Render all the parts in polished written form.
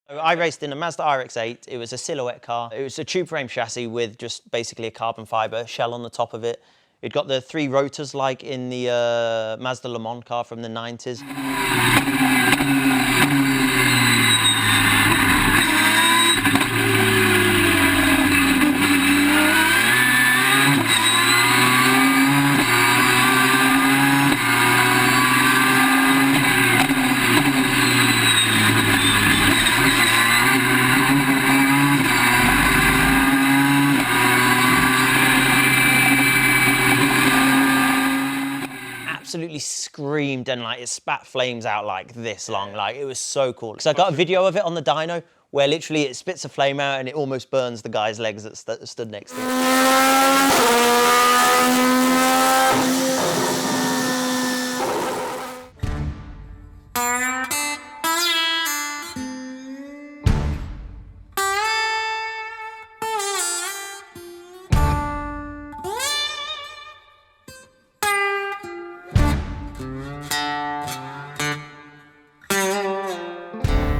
I raced in a Mazda RX-8. It was a silhouette car. It was a tube frame chassis with just basically a carbon fibre shell on the top of it. It got the 3 rotors like in the Mazda Le Mans car from the 90s. Absolutely screamed and like it spat flames out like this long. Like it was so cool. Because I got a video of it on the dyno where literally it spits a flame out and it almost burns the guy's legs that stood next to it.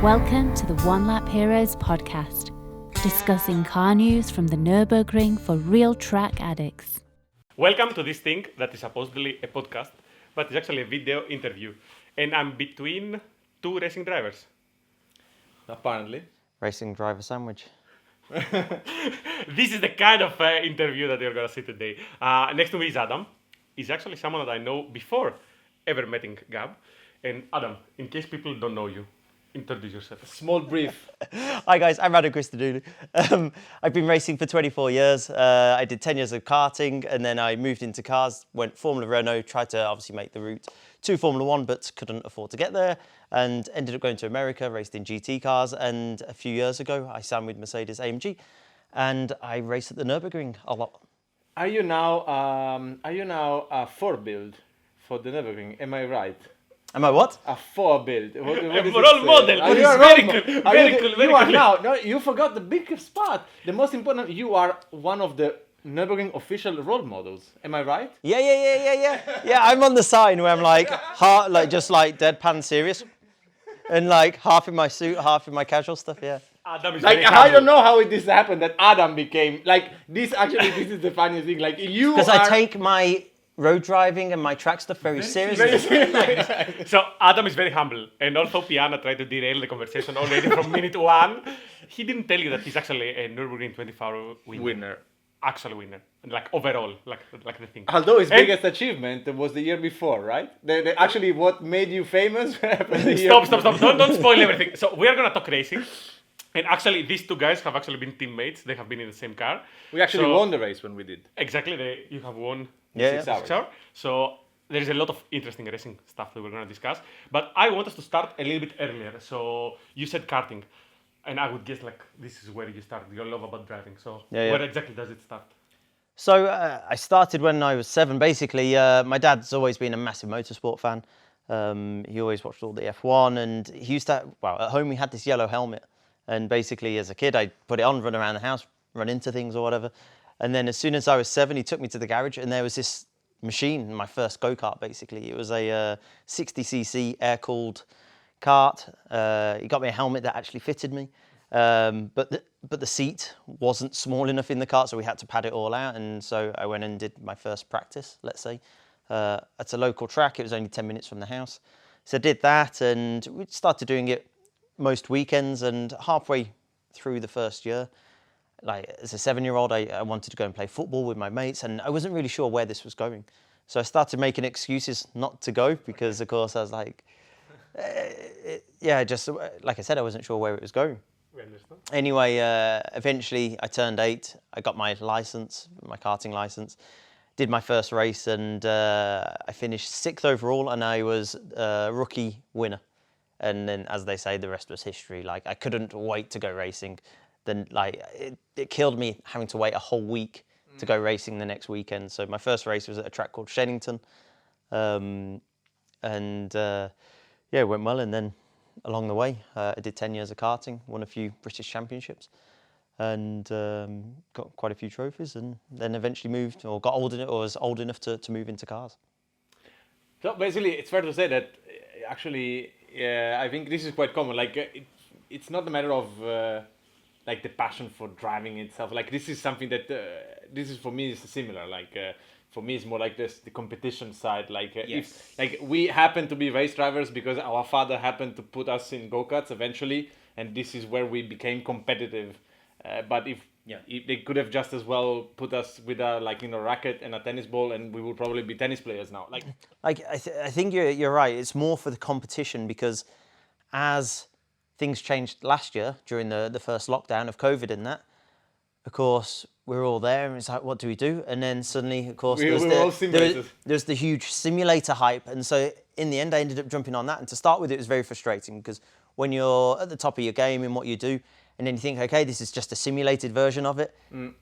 Welcome to the One Lap Heroes podcast, discussing car news from the Nürburgring for real track addicts. Welcome to this thing that is supposedly a podcast, but it's actually a video interview. And I'm between 2 racing drivers. Apparently. Racing driver sandwich. This is the kind of interview that you're going to see today. Next to me is Adam. He's actually someone that I know before ever meeting Gab. And Adam, in case people don't know you, introduce yourself. Small brief. Hi guys, I'm Christodoulou. I've been racing for 24 years. I did 10 years of karting and then I moved into cars, went Formula Renault, tried to obviously make the route to Formula 1 but couldn't afford to get there and ended up going to America, raced in GT cars, and a few years ago I signed with Mercedes AMG and I race at the Nürburgring a lot. Are you now a VORBILD for the Nürburgring? Am I right? Am I what? A VORBILD. What A role model. Are Which you is a very role good. model? Very cool. Very You are cool. now. No, you forgot the biggest part. The most important. You are one of the Nürburgring official role models. Am I right? Yeah. Yeah, I'm on the sign where I'm like, just like deadpan serious, and like half in my suit, half in my casual stuff. Yeah. Adam is Like very I humble. don't know how this happened that Adam became like this. Actually, this is the funniest thing. Like you. Because I take my road driving and my track stuff very seriously. So Adam is very humble, and also Piana tried to derail the conversation already from minute 1. He didn't tell you that he's actually a Nürburgring 24 winner. Actual winner, like overall, like the thing. Although his And- biggest achievement was the year before, right? Actually, what made you famous happened the year Stop! Don't spoil everything. So we are gonna talk racing, and actually these 2 guys have actually been teammates. They have been in the same car. We actually won the race when we did. Exactly, you have won. Yeah. 6 hours. Sure. So there is a lot of interesting racing stuff that we're going to discuss. But I want us to start a little bit earlier. So you said karting. And I would guess like this is where you started, your love about driving. So Yeah. where exactly does it start? So I started when I was 7. Basically, my dad's always been a massive motorsport fan. He always watched all the F1 and he used to, at home we had this yellow helmet. And basically as a kid, I'd put it on, run around the house, run into things or whatever. And then as soon as I was 7, he took me to the garage and there was this machine, my first go-kart basically. It was a 60cc air-cooled kart. He got me a helmet that actually fitted me. But the seat wasn't small enough in the kart, so we had to pad it all out. And so I went and did my first practice, let's say, at a local track. It was only 10 minutes from the house. So I did that and we started doing it most weekends, and halfway through the first year, like as a 7-year-old, I wanted to go and play football with my mates, and I wasn't really sure where this was going. So I started making excuses not to go because, of course, I was like, just like I said, I wasn't sure where it was going. We understand. Anyway, eventually I turned 8. I got my license, my karting license, did my first race, and I finished 6th overall, and I was rookie winner. And then, as they say, the rest was history. Like I couldn't wait to go racing. Then, like it killed me having to wait a whole week to go racing the next weekend. So my first race was at a track called Shenington, it went well. And then along the way, I did 10 years of karting, won a few British championships, and got quite a few trophies. And then eventually moved, or was old enough to move into cars. So basically, it's fair to say that actually, I think this is quite common. Like it's not a matter of like the passion for driving itself. Like this is something that this is for me is similar. Like for me, it's more like this the competition side. Like if like we happen to be race drivers because our father happened to put us in go-karts eventually, and this is where we became competitive. But if they could have just as well put us with a racket and a tennis ball, and we would probably be tennis players now. Like I think you're right. It's more for the competition because as things changed last year during the first lockdown of COVID and that, of course, we're all there and it's like, what do we do? And then suddenly, of course, there's the huge simulator hype. And so in the end, I ended up jumping on that. And to start with, it was very frustrating because when you're at the top of your game in what you do, and then you think, okay, this is just a simulated version of it,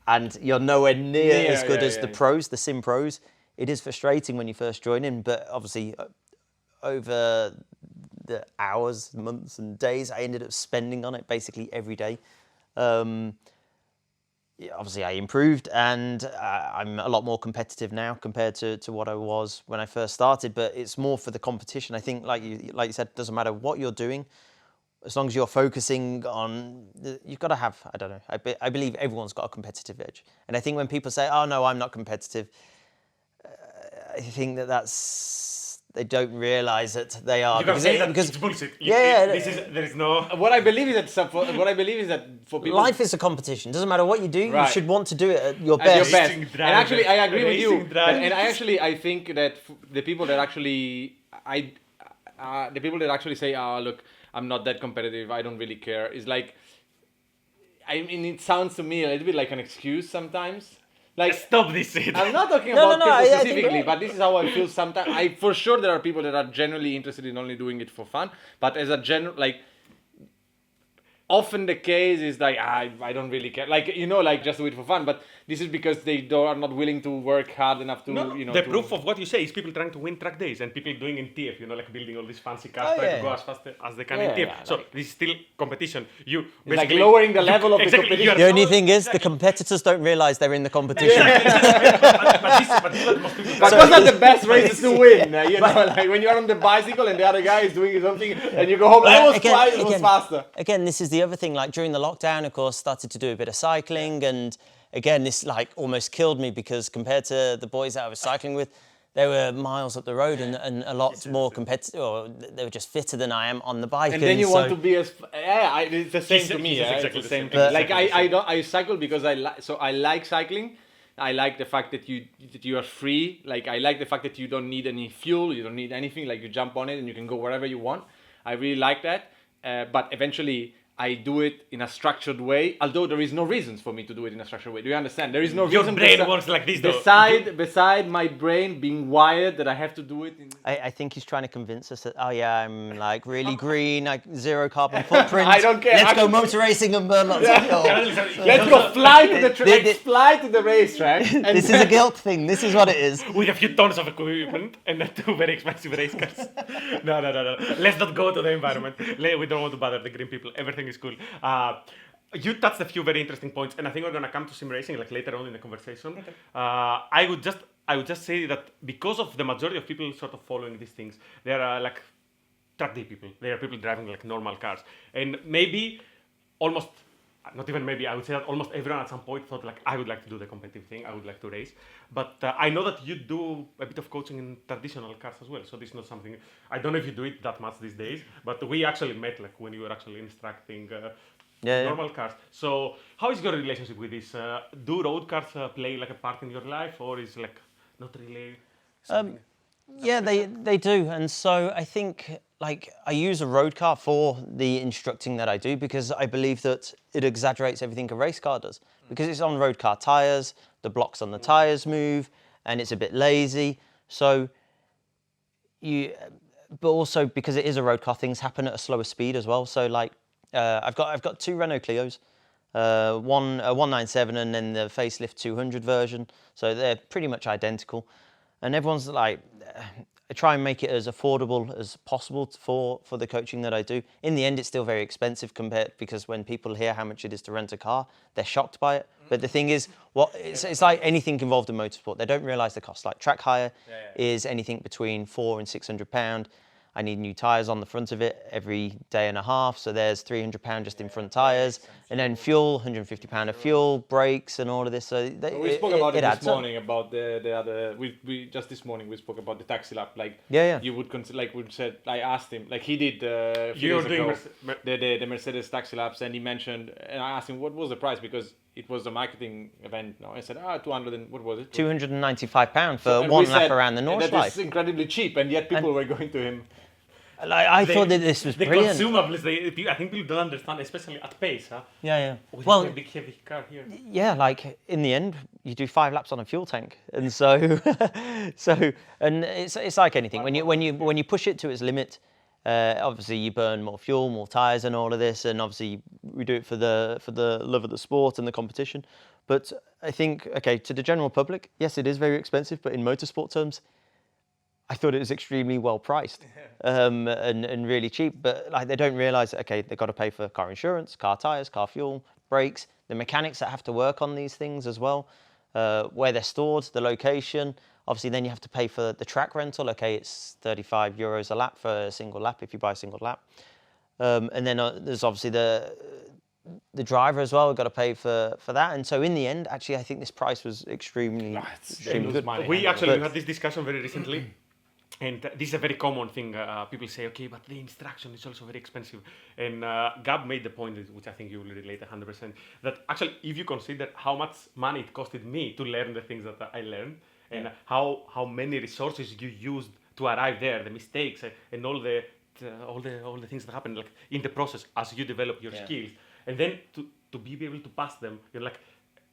and you're nowhere near as good as the pros, the sim pros. It is frustrating when you first join in, but obviously over the hours, months and days, I ended up spending on it basically every day. Obviously I improved and I'm a lot more competitive now compared to what I was when I first started, but it's more for the competition. I think like you said, it doesn't matter what you're doing, as long as you're focusing on, you've got to have, I don't know, I believe everyone's got a competitive edge. And I think when people say, oh no, I'm not competitive, I think they don't realise that they are. You can say that it's bullshit. There is no... What I believe is that for people... Life is a competition. Doesn't matter what you do, you should want to do it at your best. best. And actually, I agree with you. And I think that the people that actually... the people that actually say, oh, look, I'm not that competitive, I don't really care, is like... I mean, it sounds to me a little bit like an excuse sometimes. Like, stop this shit. I'm not talking about people specifically, but this is how I feel sometimes. For sure there are people that are genuinely interested in only doing it for fun, but as a general, like, often the case is like, I don't really care. Like, like just do it for fun, but this is because they are not willing to work hard enough to, The proof of what you say is people trying to win track days and people doing in TF, like building all these fancy cars, trying to go as fast as they can in TF. So this is still competition. You basically... like lowering the level of the competition. The only thing is, the competitors don't realise they're in the competition. But those are the best races to win. Like when you're on the bicycle and the other guy is doing his own thing, and you go home, it was faster. Again, this is the other thing, like during the lockdown, of course, started to do a bit of cycling, and again, this like almost killed me because compared to the boys that I was cycling with, they were miles up the road and a lot more competitive, or they were just fitter than I am on the bike. And then you want to be as... it's the same to me. It's exactly the same thing. Like I cycle because I like cycling. I like the fact that you are free. Like I like the fact that you don't need any fuel, you don't need anything. Like you jump on it and you can go wherever you want. I really like that. But eventually I do it in a structured way, although there is no reasons for me to do it in a structured way. Do you understand? There is no reason. Your brain works like this, though. Beside my brain being wired that I have to do it in... I think he's trying to convince us that, oh yeah, I'm like really green, like zero carbon footprint. I don't care. Let's go motor racing and burn lots of fuel. Let's go fly to the racetrack. This is a guilt thing. This is what it is. With a few tons of equipment and then 2 very expensive race cars. No. Let's not go to the environment. We don't want to bother the green people. Everything is cool. You touched a few very interesting points, and I think we're gonna come to sim racing like later on in the conversation. Okay. I would just say that because of the majority of people sort of following these things, they are like track day people. They are people driving like normal cars, and maybe almost. Not even maybe, I would say that almost everyone at some point thought like, I would like to do the competitive thing, I would like to race. But I know that you do a bit of coaching in traditional cars as well. So this is not something, I don't know if you do it that much these days, but we actually met like when you were actually instructing normal cars. So how is your relationship with this? Do road cars play like a part in your life, or is like not really something? Yeah, they do. And so I think like I use a road car for the instructing that I do because I believe that it exaggerates everything a race car does. Because it's on road car tyres, the blocks on the tyres move, and it's a bit lazy. So but also because it is a road car, things happen at a slower speed as well. So like I've got 2 Renault Clios, one 197 and then the facelift 200 version. So they're pretty much identical. And everyone's like, I try and make it as affordable as possible for the coaching that I do. In the end, it's still very expensive because when people hear how much it is to rent a car, they're shocked by it. But the thing is, it's like anything involved in motorsport. They don't realise the cost. Like track hire is anything between £400 and £600. I need new tyres on the front of it every day and a half. So there's £300 just in front tyres. And then fuel, £150 of fuel, brakes and all of this. So we spoke about it this adds up. morning about the other. We just this morning we spoke about the taxi lap. Like you would consider, like we said. I asked him, like he did a few days ago, the Mercedes taxi laps, and he mentioned, and I asked him what was the price because it was a marketing event. No, I said 200 and what was it? £295 for one lap around the Nordschleife. That is incredibly cheap, and yet people were going to him. Like, I thought that this was brilliant. The consumables, I think people don't understand, especially at pace. Huh? Yeah. Well, a big heavy car here. Yeah, like in the end, you do 5 laps on a fuel tank, and so, and it's like anything. When you push it to its limit, obviously you burn more fuel, more tires, and all of this, and obviously we do it for the love of the sport and the competition. But I think, okay, to the general public, yes, it is very expensive, but in motorsport terms, I thought it was extremely well priced and really cheap. But like they don't realise that, okay, they've got to pay for car insurance, car tyres, car fuel, brakes, the mechanics that have to work on these things as well, where they're stored, the location. Obviously, then you have to pay for the track rental. Okay, it's €35 a lap for a single lap if you buy a single lap. And then there's obviously the driver as well. We've got to pay for that. And so in the end, actually, I think this price was extremely good. We had this discussion very recently. And this is a very common thing. People say, okay, but the instruction is also very expensive. And Gab made the point, which I think you will relate 100%, that actually, if you consider how much money it costed me to learn the things that I learned, and how many resources you used to arrive there, the mistakes and all the things that happen like in the process as you develop your skills, and then to be able to pass them, you're like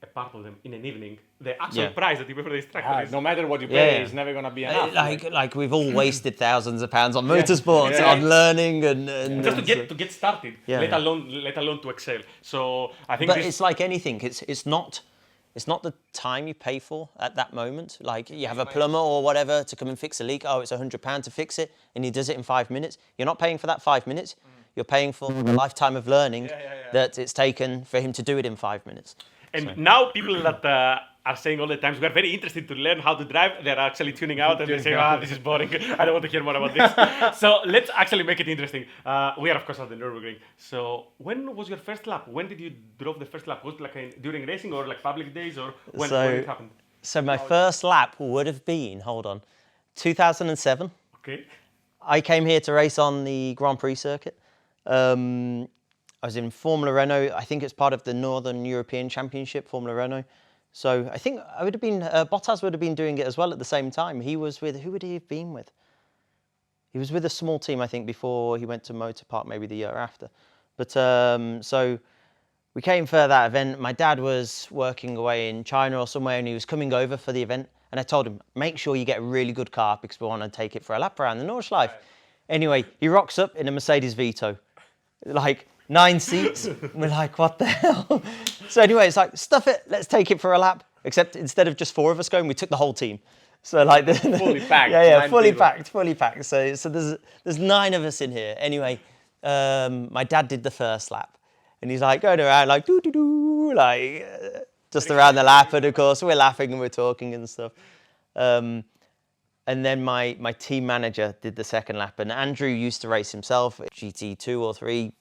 a part of them in an evening. The actual price that you pay for the instructor is no matter what you pay, it's never gonna be enough. Like we've all wasted thousands of pounds on motorsports, on learning and just to get started, let alone to excel. So I think. But it's like anything. It's not the time you pay for at that moment. Like you have a plumber or whatever to come and fix a leak. Oh, it's £100 to fix it, and he does it in 5 minutes. You're not paying for that 5 minutes. You're paying for the lifetime of learning that it's taken for him to do it in 5 minutes. And now people that are saying all the time, we're very interested to learn how to drive, they're actually tuning out and they say, this is boring, I don't want to hear more about this. So let's actually make it interesting. We are, of course, at the Nürburgring. So when was your first lap? When did you drove the first lap? Was it like during racing or like public days or when it happened? So my first lap would have been, 2007. Okay. I came here to race on the Grand Prix circuit. I was in Formula Renault. I think it's part of the Northern European Championship, Formula Renault. So I think I would have been, Bottas would have been doing it as well at the same time. He was with, who would he have been with? He was with a small team, I think, before he went to Motor Park, maybe the year after. But so we came for that event. My dad was working away in China or somewhere and he was coming over for the event. And I told him, make sure you get a really good car because we want to take it for a lap around the Nordschleife. Right. Anyway, he rocks up in a Mercedes Vito. Like, 9 seats. We're like, what the hell? So anyway, it's like, stuff it, let's take it for a lap. Except instead of just 4 of us going, we took the whole team. So like, fully packed. fully packed. So there's 9 of us in here. Anyway, my dad did the first lap, and he's like going around like doo, like just around the lap, and of course we're laughing and we're talking and stuff. And then my team manager did the second lap, and Andrew used to race himself at GT2 or 3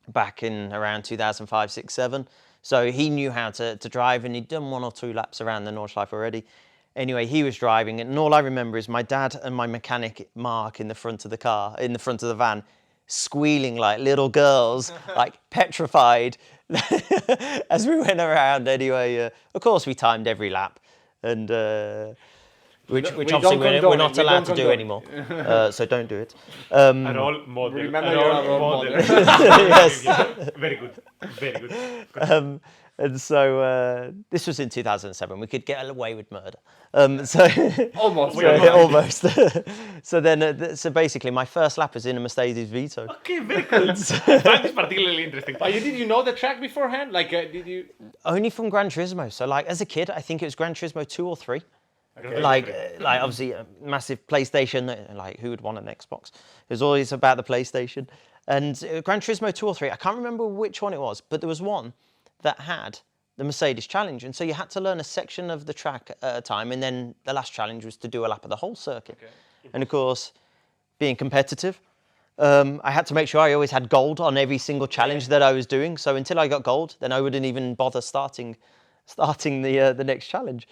back in around 2005, 6, 7. So he knew how to drive, and he'd done 1 or 2 laps around the Nordschleife already. Anyway, he was driving, and all I remember is my dad and my mechanic, Mark, in the front of the car, in the front of the van, squealing like little girls, like petrified as we went around. Anyway, of course, we timed every lap, and which obviously we're not allowed to do anymore. So don't do it. A role model. Remember you're a role model. Yes. Very good. And so this was in 2007. We could get away with murder. So almost. So then, so basically, my first lap was in a Mercedes Vito. Okay, very cool. That is particularly interesting. But did you know the track beforehand? Like, did you? Only from Gran Turismo. So like as a kid, I think it was Gran Turismo 2 or 3. Okay. Like obviously a massive PlayStation. Like who would want an Xbox? It was always about the PlayStation. And Gran Turismo 2 or 3. I can't remember which one it was, but there was one that had the Mercedes challenge, and so you had to learn a section of the track at a time, and then the last challenge was to do a lap of the whole circuit. Okay. And of course, being competitive. I had to make sure I always had gold on every single challenge that I was doing. So until I got gold, then I wouldn't even bother starting the next challenge.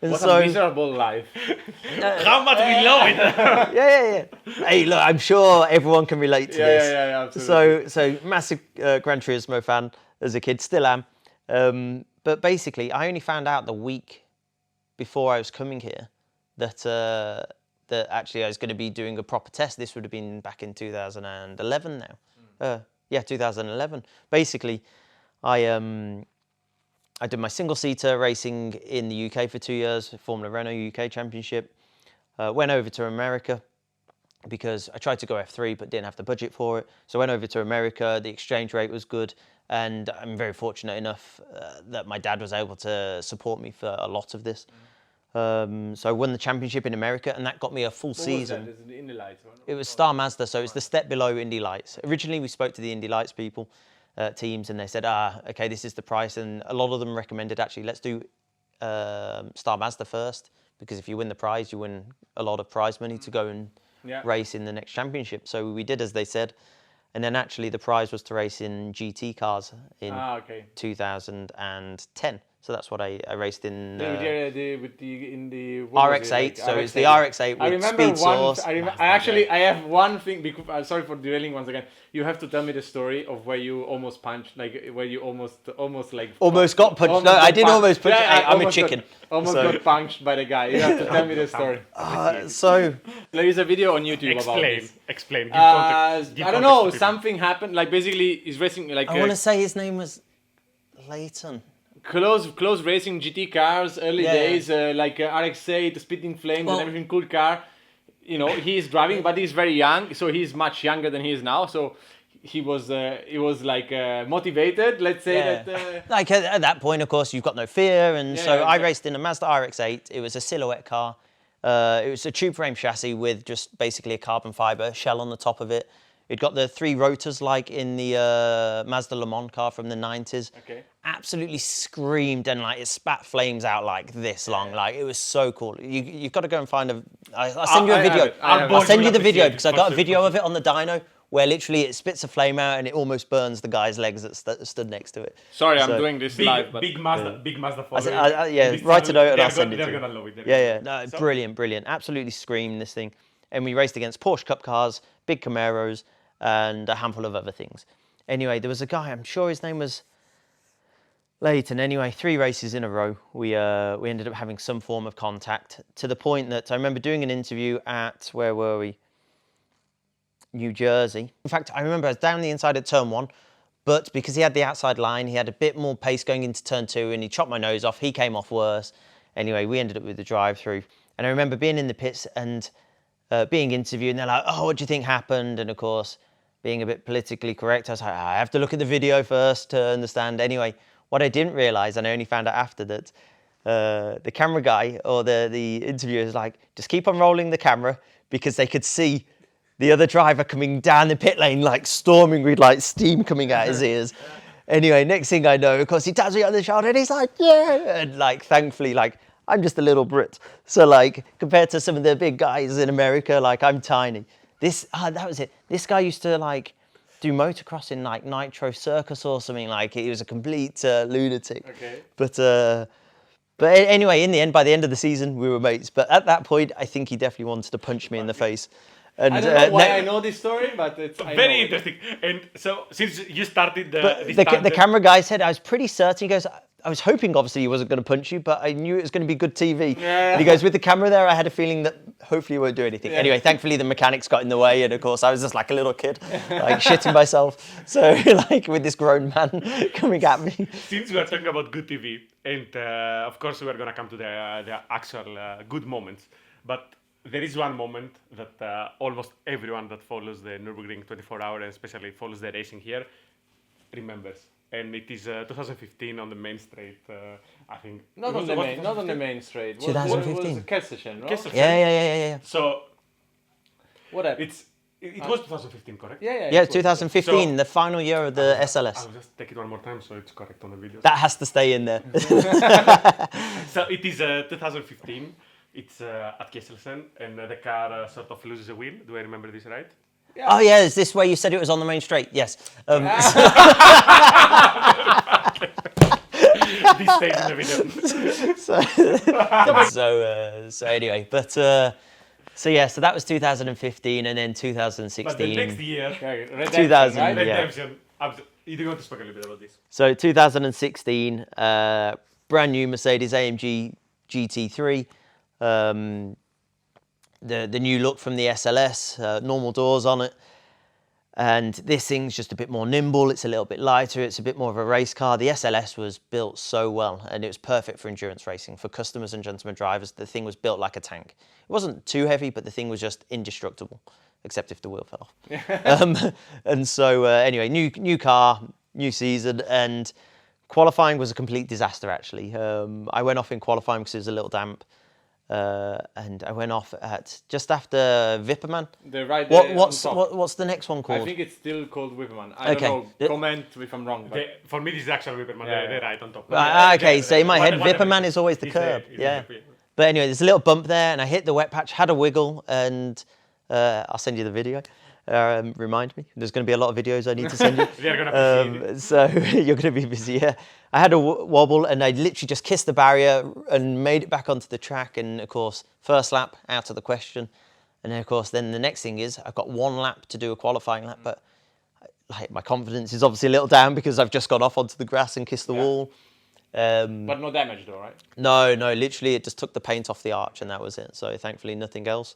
And What so, a miserable life. How much we love it. yeah. Hey, look, I'm sure everyone can relate to this. Yeah, absolutely. So massive Gran Turismo fan as a kid, still am. But basically, I only found out the week before I was coming here that actually I was going to be doing a proper test. This would have been back in 2011 now. 2011. Basically, I did my single-seater racing in the UK for 2 years, Formula Renault UK Championship. Went over to America because I tried to go F3 but didn't have the budget for it. So I went over to America, the exchange rate was good, and I'm very fortunate enough that my dad was able to support me for a lot of this. So I won the championship in America, and that got me a full season. Is it the Indy Lights? It was Star Mazda, so it's the step below Indy Lights. Originally, we spoke to the Indy Lights people, teams, and they said, okay, this is the price. And a lot of them recommended, actually, let's do Star Mazda first, because if you win the prize, you win a lot of prize money to go and race in the next championship. So we did as they said. And then actually the prize was to race in GT cars in 2010. So that's what I raced in. In the RX-8. So it's the RX-8 with speed source. I have one thing. Because I'm sorry for derailing once again. You have to tell me the story of where you almost punched, like where you almost got punched. No, I didn't almost punch. I'm a chicken. Got punched by the guy. You have to tell me the story. So there is a video on YouTube about this. Explain. Give I don't know. Something happened. Like basically, he's racing. Like I want to say his name was Leighton. Close racing GT cars, early days, like RX-8, Spitting Flames and everything, cool car. You know, he's driving, but he's very young, so he's much younger than he is now. So he was motivated, let's say that. Like at that point, of course, you've got no fear, and I raced in a Mazda RX-8. It was a silhouette car. It was a tube frame chassis with just basically a carbon fiber shell on the top of it. It got the 3 rotors like in the Mazda Le Mans car from the 90s. Okay. Absolutely screamed, and like it spat flames out like this long. Like it was so cool. You've got to go and find I'll send you a video. I'll send you the video because I got a video of it on the dyno where literally it spits a flame out and it almost burns the guy's legs that stood next to it. Sorry, I'm doing this live. But big Mazda following. Write a note and I'll send it to you. They're gonna love it. No, brilliant. Absolutely screamed this thing. And we raced against Porsche Cup cars, big Camaros, and a handful of other things. Anyway, there was a guy, I'm sure his name was Leighton. Anyway, 3 races in a row, we ended up having some form of contact, to the point that I remember doing an interview at, where were we? New Jersey. In fact, I remember I was down the inside at turn 1, but because he had the outside line, he had a bit more pace going into turn 2, and he chopped my nose off. He came off worse. Anyway, we ended up with the drive-through. And I remember being in the pits and being interviewed, and they're like, oh, what do you think happened? And of course, being a bit politically correct, I was like, I have to look at the video first to understand. Anyway, what I didn't realize, and I only found out after that, the camera guy or the interviewer is like, just keep on rolling the camera, because they could see the other driver coming down the pit lane, like storming with like steam coming out his ears. Anyway, next thing I know, of course, he taps me on the shoulder and he's like, yeah. And like, thankfully, like, I'm just a little Brit. So like, compared to some of the big guys in America, like I'm tiny. That was it. This guy used to like do motocross in like Nitro Circus or something. Like he was a complete lunatic. Okay. But anyway, in the end, by the end of the season, we were mates. But at that point, I think he definitely wanted to punch me in the face. And I don't know why I know this story, but it's very interesting. And so, since you started the camera guy said, I was pretty certain. He goes, I was hoping, obviously, he wasn't going to punch you, but I knew it was going to be good TV. Yeah. And he goes, with the camera there, I had a feeling that hopefully he won't do anything. Yeah. Anyway, thankfully, the mechanics got in the way. And of course, I was just like a little kid, like shitting myself. So, like, with this grown man coming at me. Since we are talking about good TV, and of course, we are going to come to the actual good moments, but there is one moment that almost everyone that follows the Nürburgring 24-hour, and especially follows the racing here, remembers. And it is 2015 on the main straight, I think. Not on the main straight. 2015. Was Kesselshen, no? Kesselshen. Yeah. So, what happened? It was 2015, correct? Yeah, 2015, So, the final year of the SLS. I'll just take it one more time so it's correct on the video. That has to stay in there. So it is 2015. It's at Kesselsen, and the car sort of loses a wheel. Do I remember this right? Yeah. Oh yeah, is this where you said it was on the main straight? Yes. This stays in the video. So anyway, but so that was 2015, and then 2016. But the next year, 2000, right? yeah. Redemption. You do want to speak a little bit about this? So 2016, brand new Mercedes AMG GT3, the new look from the SLS, normal doors on it. And this thing's just a bit more nimble, it's a little bit lighter, it's a bit more of a race car. The SLS was built so well, and it was perfect for endurance racing. For customers and gentlemen drivers, the thing was built like a tank. It wasn't too heavy, but the thing was just indestructible, except if the wheel fell off. And so anyway, new car, new season, and qualifying was a complete disaster, actually. I went off in qualifying because it was a little damp. And I went off at just after Wipperman. The right what's the next one called? I think it's still called Wipperman. I don't know. Comment if I'm wrong. But for me, this is actually Wipperman. They're right on top. Okay, so in my head, Wipperman is always the curb. Yeah. But anyway, there's a little bump there, and I hit the wet patch, had a wiggle, and I'll send you the video. Remind me. There's going to be a lot of videos I need to send you. They're going to be busy. So you're going to be busy, yeah. I had a wobble, and I literally just kissed the barrier and made it back onto the track. And of course, first lap out of the question. And then of course, then the next thing is I've got one lap to do a qualifying lap, but like my confidence is obviously a little down because I've just got off onto the grass and kissed the wall. But no damage though, right? No, literally it just took the paint off the arch and that was it. So thankfully nothing else.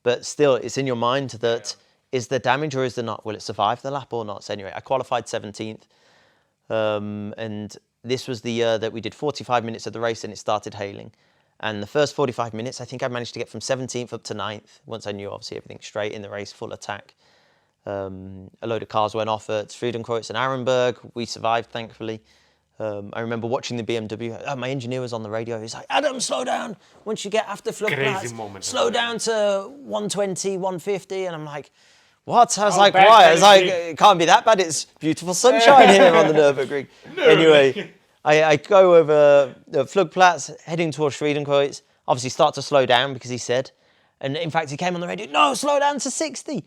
But still, it's in your mind that is there damage or is there not? Will it survive the lap or not? So anyway, I qualified 17th. And this was the year that we did 45 minutes of the race and it started hailing. And the first 45 minutes, I think I managed to get from 17th up to 9th, once I knew obviously everything straight in the race, full attack. A load of cars went off at Friedenkreuz and Arenberg. We survived, thankfully. I remember watching the BMW. My engineer was on the radio. He's like, Adam, slow down. Once you get after Flugplatz, slow down to 120, 150. And I'm like, what? I was like, why? I was like, it can't be that bad. It's beautiful sunshine here on the Nürburgring. Anyway, I go over the Flugplatz, heading towards Friedenkreuz. Obviously start to slow down because he said. And in fact, he came on the radio, no, slow down to 60.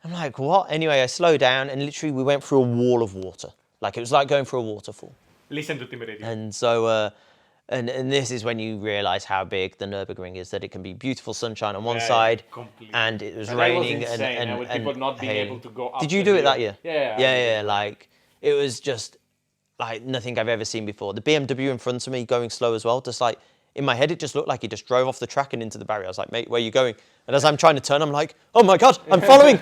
I'm like, what? Anyway, I slowed down and literally we went through a wall of water. Like it was like going through a waterfall. Listen to Team Radio. And so, and this is when you realise how big the Nürburgring is, that it can be beautiful sunshine on one side, and it was raining and people not being able to go up. Did you do it that year? Yeah. Like, it was just like nothing I've ever seen before. The BMW in front of me going slow as well, just like, in my head, it just looked like he just drove off the track and into the barrier. I was like, mate, where are you going? And as I'm trying to turn, I'm like, oh my God, I'm following.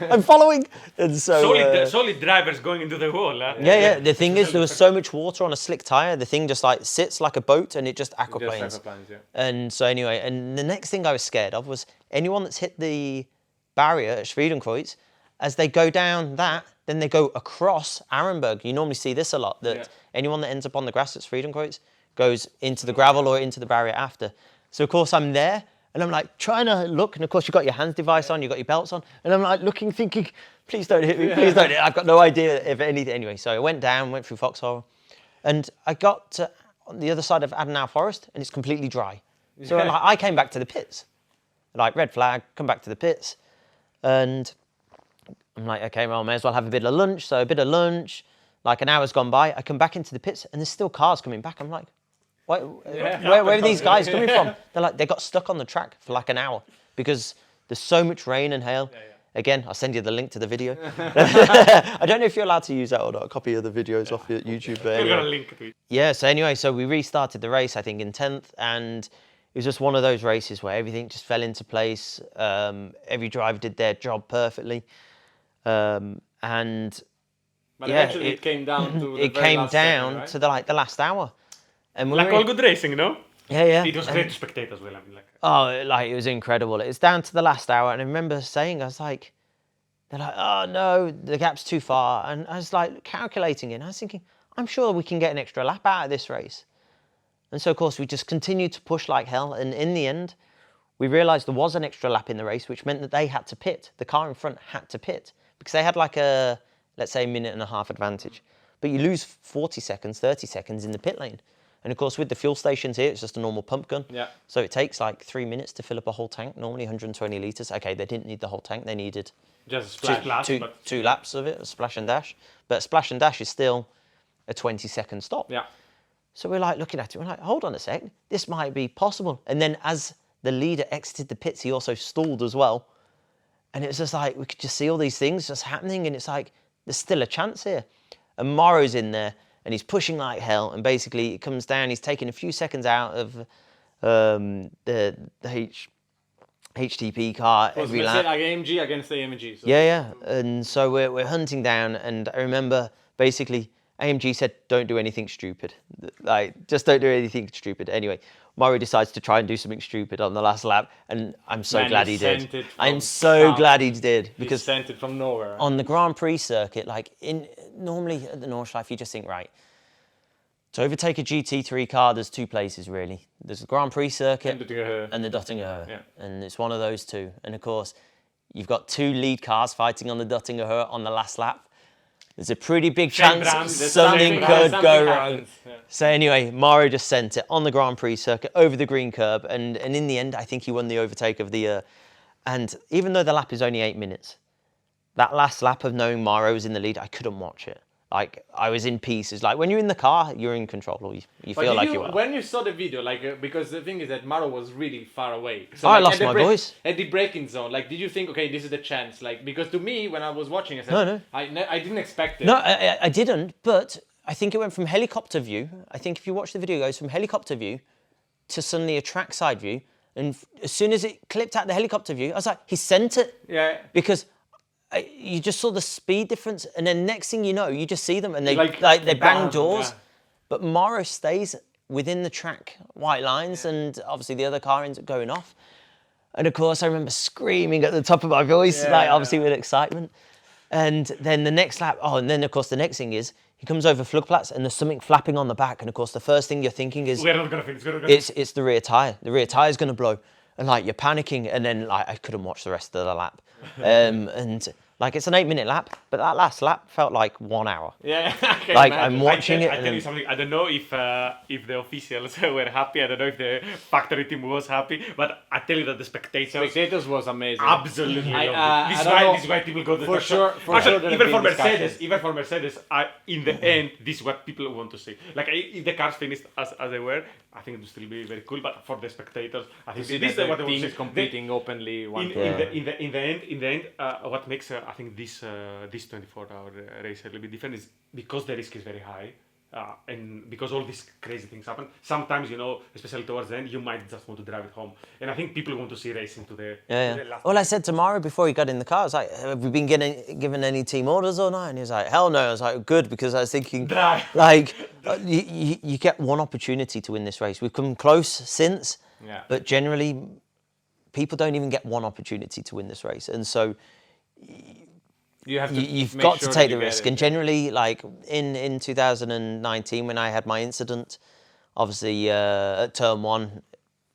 And so... solid drivers going into the wall. Huh? Yeah. The thing is, there was so much water on a slick tyre, the thing just like sits like a boat and it just aquaplanes. And so anyway, and the next thing I was scared of was anyone that's hit the barrier at Friedenkreuz, as they go down that, then they go across Arenberg. You normally see this a lot, that anyone that ends up on the grass at Friedenkreuz goes into the gravel or into the barrier after. So of course I'm there and I'm like trying to look, and of course you've got your hands device on, you've got your belts on, and I'm like looking, thinking, please don't hit me, please don't hit me. I've got no idea if anything. Anyway, so I went down, went through Foxhole, and I got to on the other side of Adenauer Forest and it's completely dry. So like, I came back to the pits. Like red flag, come back to the pits. And I'm like, okay, well, I may as well have a bit of lunch. So a bit of lunch, like an hour's gone by, I come back into the pits and there's still cars coming back. I'm like, where are these guys coming from? They're like, they got stuck on the track for like an hour because there's so much rain and hail. Again, I'll send you the link to the video. I don't know if you're allowed to use that or not, a copy of the videos off your YouTube. But anyway. We're going to link to it. Yeah, so anyway, so we restarted the race, I think, in 10th, and it was just one of those races where everything just fell into place. Every driver did their job perfectly. But eventually it came down to the last hour. And like all good racing, no? Yeah. It was great to spectate as well. It was incredible. It was down to the last hour, and I remember saying, I was like, they're like, oh no, the gap's too far. And I was like calculating it, and I was thinking, I'm sure we can get an extra lap out of this race. And so, of course, we just continued to push like hell. And in the end, we realised there was an extra lap in the race, which meant that they had to pit. The car in front had to pit because they had like a, let's say, minute and a half advantage. But you lose 40 seconds, 30 seconds in the pit lane. And of course, with the fuel stations here, it's just a normal pump gun. Yeah. So it takes like 3 minutes to fill up a whole tank, normally 120 litres. Okay, they didn't need the whole tank, they needed Just a splash. two laps of it, a splash and dash. But splash and dash is still a 20-second stop. Yeah. So we're like looking at it, we're like, hold on a sec, this might be possible. And then as the leader exited the pits, he also stalled as well. And it was just like, we could just see all these things just happening, and it's like, there's still a chance here. And Mauro's in there, and he's pushing like hell, and basically it comes down, he's taking a few seconds out of the HTP car every lap. Like AMG against AMG. So. Yeah. And so we're hunting down, and I remember basically AMG said, don't do anything stupid. Like, just don't do anything stupid. Anyway, Mauro decides to try and do something stupid on the last lap, and I'm so glad he did. I'm so glad he did, because he sent it from nowhere. On the Grand Prix circuit, like normally at the Nordschleife, you just think, right, to overtake a GT3 car, there's two places really. There's the Grand Prix circuit and the Dottinger. Yeah. And it's one of those two. And of course, you've got two lead cars fighting on the Dottinger on the last lap. There's a pretty big chance something could go wrong. Yeah. So anyway, Mauro just sent it on the Grand Prix circuit over the green curb, and in the end, I think he won the overtake of the year. And even though the lap is only 8 minutes, that last lap of knowing Mauro was in the lead, I couldn't watch it. Like, I was in pieces. Like, when you're in the car, you're in control, or you feel like you are. When you saw the video, like, because the thing is that Mauro was really far away. So, I lost my voice. At the braking zone, like, did you think, okay, this is the chance? Like, because to me, when I was watching, I said, No. I didn't expect it. No, I didn't, but I think it went from helicopter view. I think if you watch the video, it goes from helicopter view to suddenly a trackside view. And as soon as it clipped out the helicopter view, I was like, he sent it. Yeah. Because you just saw the speed difference, and then next thing you know, you just see them, and they they bang bang, doors. Yeah. But Mauro stays within the track white lines, and obviously the other car ends up going off. And of course, I remember screaming at the top of my voice, obviously with excitement. And then the next lap, and then of course the next thing is, he comes over Flugplatz, and there's something flapping on the back, and of course the first thing you're thinking is, we're not gonna finish. It's the rear tire. The rear tire's gonna blow, and like you're panicking, and then like I couldn't watch the rest of the lap, and. Like, it's an 8-minute lap, but that last lap felt like 1 hour. Yeah, like I'm watching it. I tell you something. I don't know if the officials were happy. I don't know if the factory team was happy. But I tell you that the spectators was amazing. Absolutely. This is why people go to the for sure. Actually, even for Mercedes, in the end, this is what people want to see. Like, if the cars finished as they were, I think it would still be very cool. But for the spectators, I think this is what they want to see. Competing openly. In the end, what makes I think this 24-hour race a little bit different is because the risk is very high, and because all these crazy things happen. Sometimes, especially towards the end, you might just want to drive it home. And I think people want to see racing to the last. Well, I said to Mauro before he got in the car, I was like, have we been given any team orders or not? And he was like, hell no. I was like, good, because I was thinking, like, you get one opportunity to win this race. We've come close since, but generally, people don't even get one opportunity to win this race. And so you've got to take the risk. And generally, like in 2019, when I had my incident, obviously at turn one,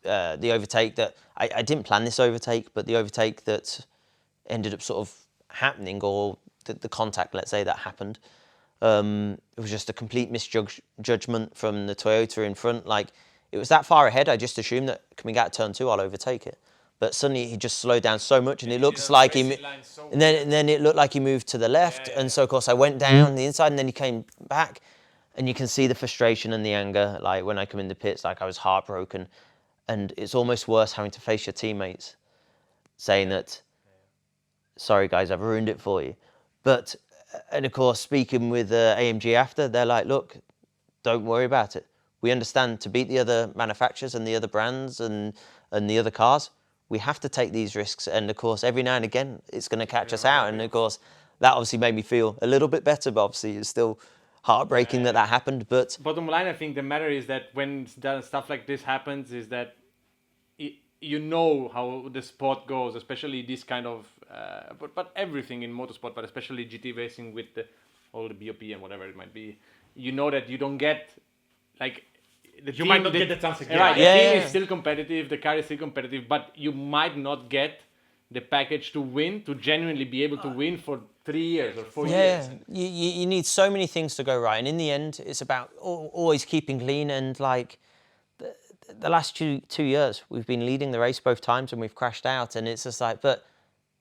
the overtake that I didn't plan this overtake, but the overtake that ended up sort of happening, or the contact, let's say, that happened, it was just a complete misjudgment from the Toyota in front. Like, it was that far ahead, I just assumed that coming out of turn two, I'll overtake it. But suddenly he just slowed down so much, and it looks like and then it looked like he moved to the left, and so of course I went down the inside, and then he came back, and you can see the frustration and the anger. Like, when I come in the pits, like, I was heartbroken, and it's almost worse having to face your teammates saying that, sorry guys, I've ruined it for you. But and of course, speaking with AMG after, they're like, look, don't worry about it. We understand, to beat the other manufacturers and the other brands and the other cars, we have to take these risks, and of course, every now and again, it's going to catch us out. And of course, that obviously made me feel a little bit better, but obviously it's still heartbreaking that happened. But bottom line, I think the matter is that when stuff like this happens, is that you know how the sport goes, especially this kind of, but everything in motorsport, but especially GT racing with all the BOP and whatever it might be. You know that you don't get, like, you might not get the chance again. Right, the team is still competitive, the car is still competitive, but you might not get the package to win, to genuinely be able to win for 3 years or 4 Yeah, years. you need so many things to go right, and in the end, it's about always keeping clean. And like the last two years, we've been leading the race both times, and we've crashed out. And it's just like, but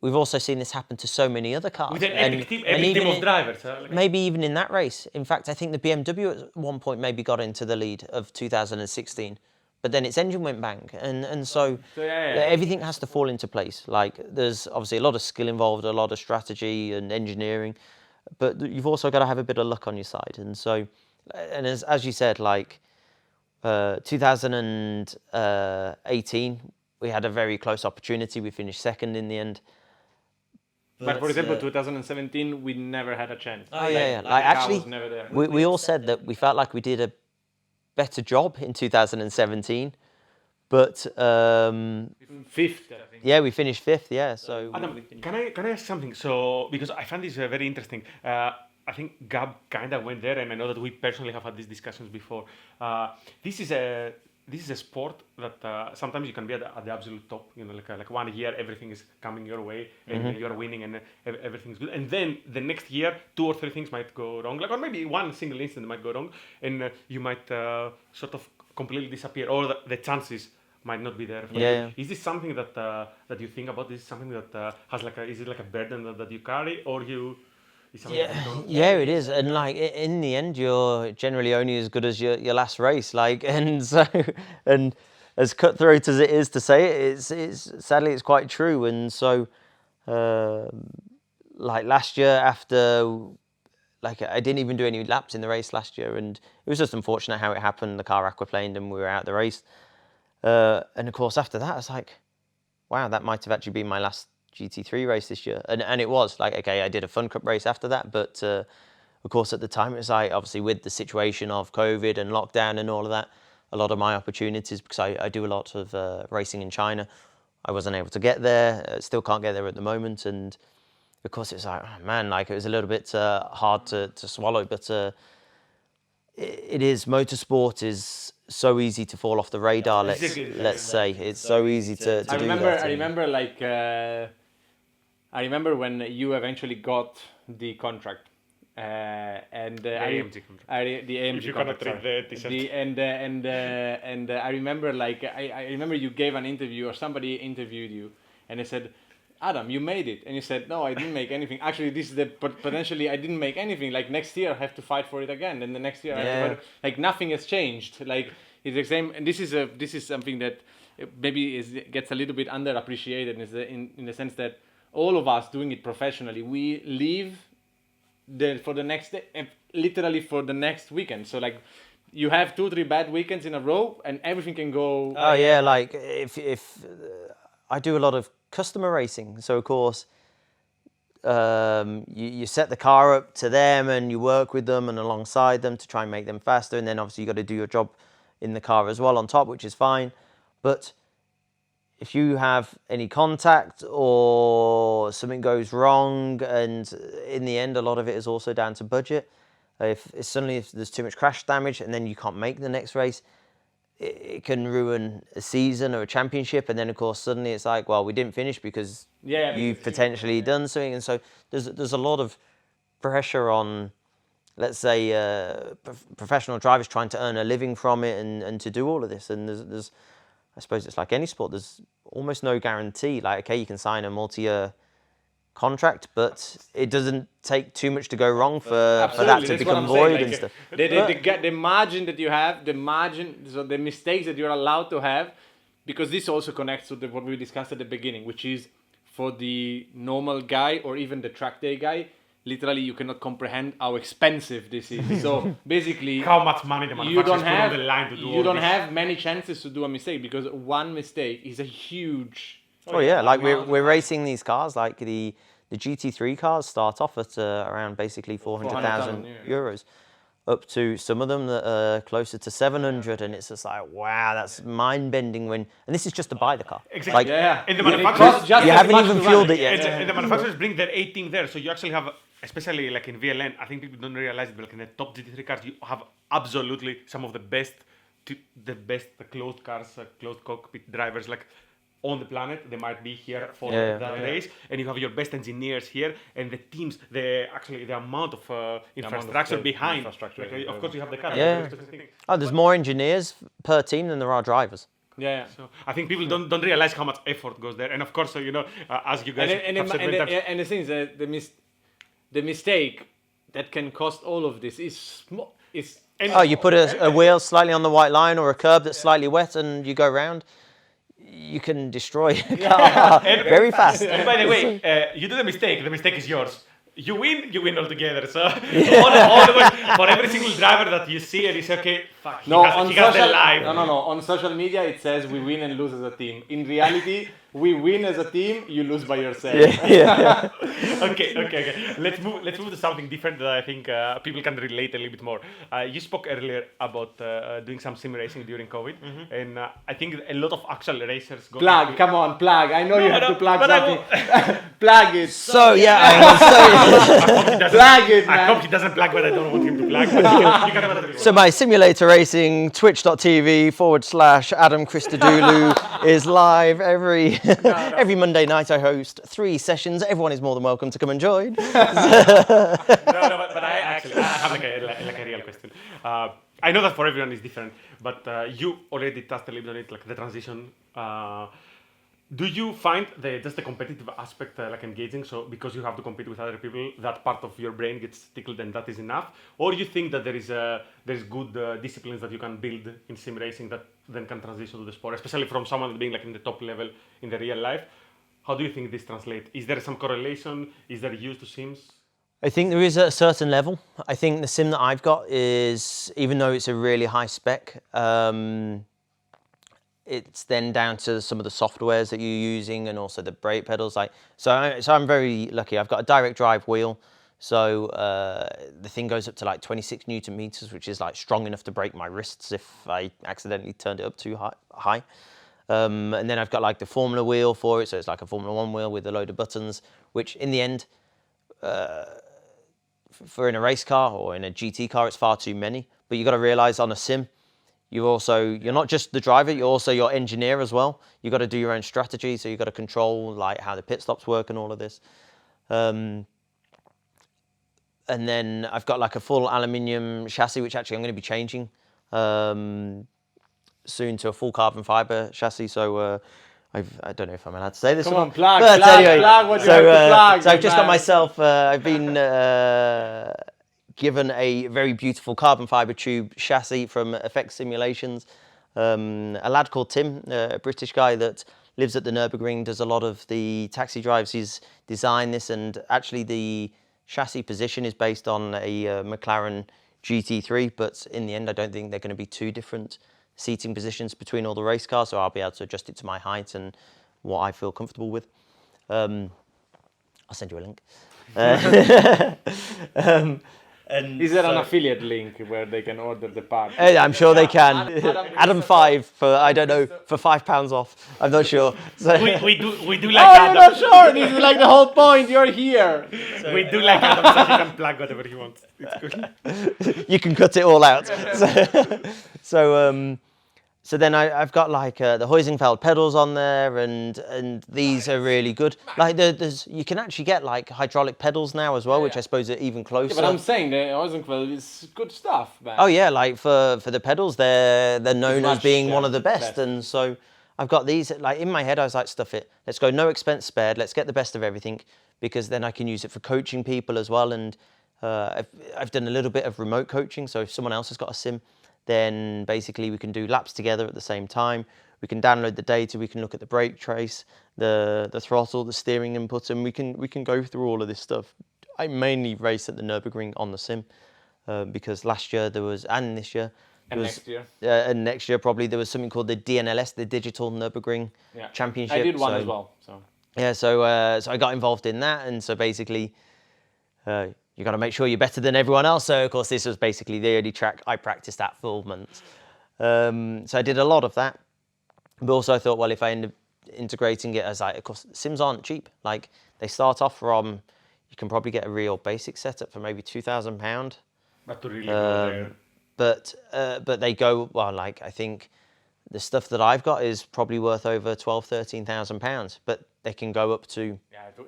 we've also seen this happen to so many other cars. With an epic team of drivers. Maybe even in that race. In fact, I think the BMW at one point maybe got into the lead of 2016. But then its engine went bang, and so everything has to fall into place. Like there's obviously a lot of skill involved, a lot of strategy and engineering, but you've also got to have a bit of luck on your side. And so, and as you said, like 2018, we had a very close opportunity. We finished second in the end. But for example, 2017, we never had a chance. Oh yeah. Like actually, never there. we all said that we felt like we did a better job in 2017, but fifth, I think. yeah, we finished fifth. Yeah, so Adam, can I ask something? So because I find this very interesting. I think Gab kind of went there, and I know that we personally have had these discussions before. This is a sport that sometimes you can be at the absolute top. You know, like 1 year everything is coming your way, and you're winning, and everything's good. And then the next year, 2 or 3 things might go wrong, like or maybe one single incident might go wrong, and you might sort of completely disappear, or the chances might not be there for you. Is this something that you think about? Is this something that has is it like a burden that you carry, or you? Yeah, it is, and like in the end, you're generally only as good as your last race. Like, and so, and as cutthroat as it is to say it, it's sadly it's quite true. And so, like last year, after like I didn't even do any laps in the race last year, and it was just unfortunate how it happened. The car aquaplaned, and we were out of the race. And of course, after that, I was like, wow, that might have actually been my last GT3 race this year, and it was like, okay, I did a Fun Cup race after that, but of course at the time it was like, obviously with the situation of COVID and lockdown and all of that, a lot of my opportunities, because I do a lot of racing in China, I wasn't able to get there, still can't get there at the moment, and of course it's like, oh man, like it was a little bit hard to swallow, but it is, motorsport is so easy to fall off the radar, let's say. It's so easy to do that. I remember when you eventually got the contract, and the AMG contract. The AMG if you contract. Cannot read the t-shirt. And I remember I remember you gave an interview, or somebody interviewed you, and they said, Adam, you made it, and you said, no, I didn't make anything. Actually, this is potentially I didn't make anything. Like next year, I have to fight for it again, and the next year, I have to fight. Like nothing has changed. Like it's the same. And this is something that maybe gets a little bit underappreciated in the sense that all of us doing it professionally, we live for the next day, literally for the next weekend. So like you have 2-3 bad weekends in a row, and everything can go. Oh yeah, like if I do a lot of customer racing, so of course you set the car up to them and you work with them and alongside them to try and make them faster, and then obviously you got to do your job in the car as well on top, which is fine. But if you have any contact or something goes wrong, and in the end a lot of it is also down to budget, if there's too much crash damage and then you can't make the next race, it can ruin a season or a championship, and then of course suddenly it's like, well, we didn't finish because you've potentially done something. And so there's a lot of pressure on, let's say, professional drivers trying to earn a living from it and to do all of this. And there's I suppose it's like any sport, there's almost no guarantee. Like, okay, you can sign a multi-year contract, but it doesn't take too much to go wrong for that to become void and stuff. The margin that you have, so the mistakes that you're allowed to have, because this also connects to what we discussed at the beginning, which is for the normal guy or even the track day guy, literally you cannot comprehend how expensive this is. So basically, how much money the manufacturers put on the line to do all this. You don't have many chances to do a mistake, because one mistake is a huge. Oh yeah, like we're racing these cars, like the GT3 cars start off at around basically 400,000 euros, up to some of them that are closer to 700, and it's just like, wow, that's mind-bending and this is just to buy the car. Exactly. Like, And the manufacturers, you haven't even fueled it yet. And the manufacturers bring their 18 there, so you actually have, especially like in VLN, I think people don't realize it, but like in the top GT3 cars, you have absolutely some of the best closed cars, closed cockpit drivers. Like on the planet. They might be here for that race, and you have your best engineers here, and the teams, the amount of infrastructure behind. Of course, you have the car. Yeah. There's more engineers per team than there are drivers. Yeah. So I think people don't realize how much effort goes there, and of course, as you guys have said many times, and the thing is that the mistake that can cost all of this is you put a wheel slightly on the white line or a curb that's slightly wet and you go round, you can destroy a car very fast. And by the way, you do the mistake is yours. You win altogether. So all the way, for every single driver that you see and you say, okay, fuck, he has the life. No. On social media it says we win and lose as a team. In reality, we win as a team, you lose by yourself. Yeah. Okay. Let's move to something different that I think people can relate a little bit more. You spoke earlier about doing some sim racing during COVID, and I think a lot of actual racers go. Come on, plug. I know you have to plug something. Plug it. So yeah, plug it, man. I hope he doesn't plug, but I don't want him to plug. But so my simulator racing twitch.tv/Adam Christodoulou is live every Monday night. I host 3 sessions. Everyone is more than welcome to come and join. but I actually have like a real question. I know that for everyone is different, but you already touched a little bit on it, like the transition. Do you find just the competitive aspect like engaging? So because you have to compete with other people, that part of your brain gets tickled, and that is enough? Or you think that there is good disciplines that you can build in sim racing that then can transition to the sport, especially from someone being like in the top level in the real life? How do you think this translates? Is there some correlation? Is there use to sims? I think there is at a certain level. I think the sim that I've got is, even though it's a really high spec, it's then down to some of the softwares that you're using and also the brake pedals. So I'm very lucky. I've got a direct drive wheel, so the thing goes up to like 26 Newton meters, which is like strong enough to break my wrists if I accidentally turned it up too high. And then I've got like the Formula wheel for it, so it's like a Formula 1 wheel with a load of buttons, which in the end, for in a race car or in a GT car, it's far too many. But you got to realize on a sim, you're not just the driver, you're also your engineer as well. You got to do your own strategy, so you got to control like how the pit stops work and all of this. And then I've got like a full aluminium chassis, which actually I'm going to be changing soon to a full carbon fiber chassis. So I don't know if I'm allowed to say this. Come on, plug what you have to plug. So I've just got myself. I've been given a very beautiful carbon fiber tube chassis from Effect Simulations. A lad called Tim, a British guy that lives at the Nürburgring, does a lot of the taxi drives. He's designed this, and actually the chassis position is based on a McLaren GT3, but in the end I don't think they're going to be too different seating positions between all the race cars, so I'll be able to adjust it to my height and what I feel comfortable with. I'll send you a link. Is there an affiliate link where they can order the part? I'm sure they can. Adam 5 for, I don't know, for £5 off. I'm not sure. So we do like Adam. Adam. You're not sure. This is like the whole point. You're here. So we do like Adam, so he can plug whatever he wants. It's good. You can cut it all out. So then I've got like the Heusinkfeld pedals on there, and these are really good. Like you can actually get like hydraulic pedals now as well, which I suppose are even closer. Yeah, but I'm saying the Heusinkfeld is good stuff, man. Oh yeah, like for the pedals, they're known as being one of the best, and so I've got these. Like in my head, I was like, stuff it. Let's go, no expense spared. Let's get the best of everything, because then I can use it for coaching people as well. And I've done a little bit of remote coaching, so if someone else has got a sim, then basically we can do laps together at the same time. We can download the data, we can look at the brake trace, the throttle, the steering input, and we can go through all of this stuff. I mainly race at the Nürburgring on the sim, because last year there was, and this year, and next year. And next year probably there was something called the DNLS, the Digital Nürburgring Championship. I did one as well. So yeah, so I got involved in that, and so basically you got to make sure you're better than everyone else. So of course this was basically the only track I practiced at for months. So I did a lot of that, but also I thought, well, if I end up integrating it as of course sims aren't cheap. Like they start off from, you can probably get a real basic setup for maybe £2,000. But to really go there. But they go, well, like I think the stuff that I've got is probably worth over 12,000, £13,000, but they can go up to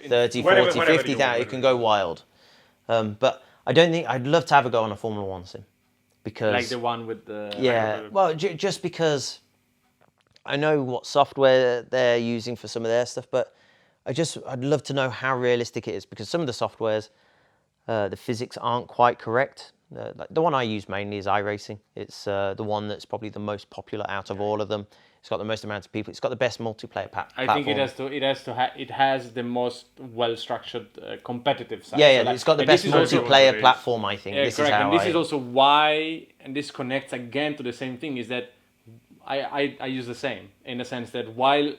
30, 40, 50,000. It can go wild. But I don't think I'd love to have a go on a Formula One sim, because like the one with the well, just because I know what software they're using for some of their stuff, but I'd love to know how realistic it is, because some of the softwares, the physics aren't quite correct. Like the one I use mainly is iRacing. It's the one that's probably the most popular out of all of them. It's got the most amount of people. It's got the best multiplayer platform. I think it has the most well-structured competitive side. Yeah, so it's got the best multiplayer platform, I think. Yeah, this correct. is how and this is also why, and this connects again to the same thing, is that I use the same, in the sense that while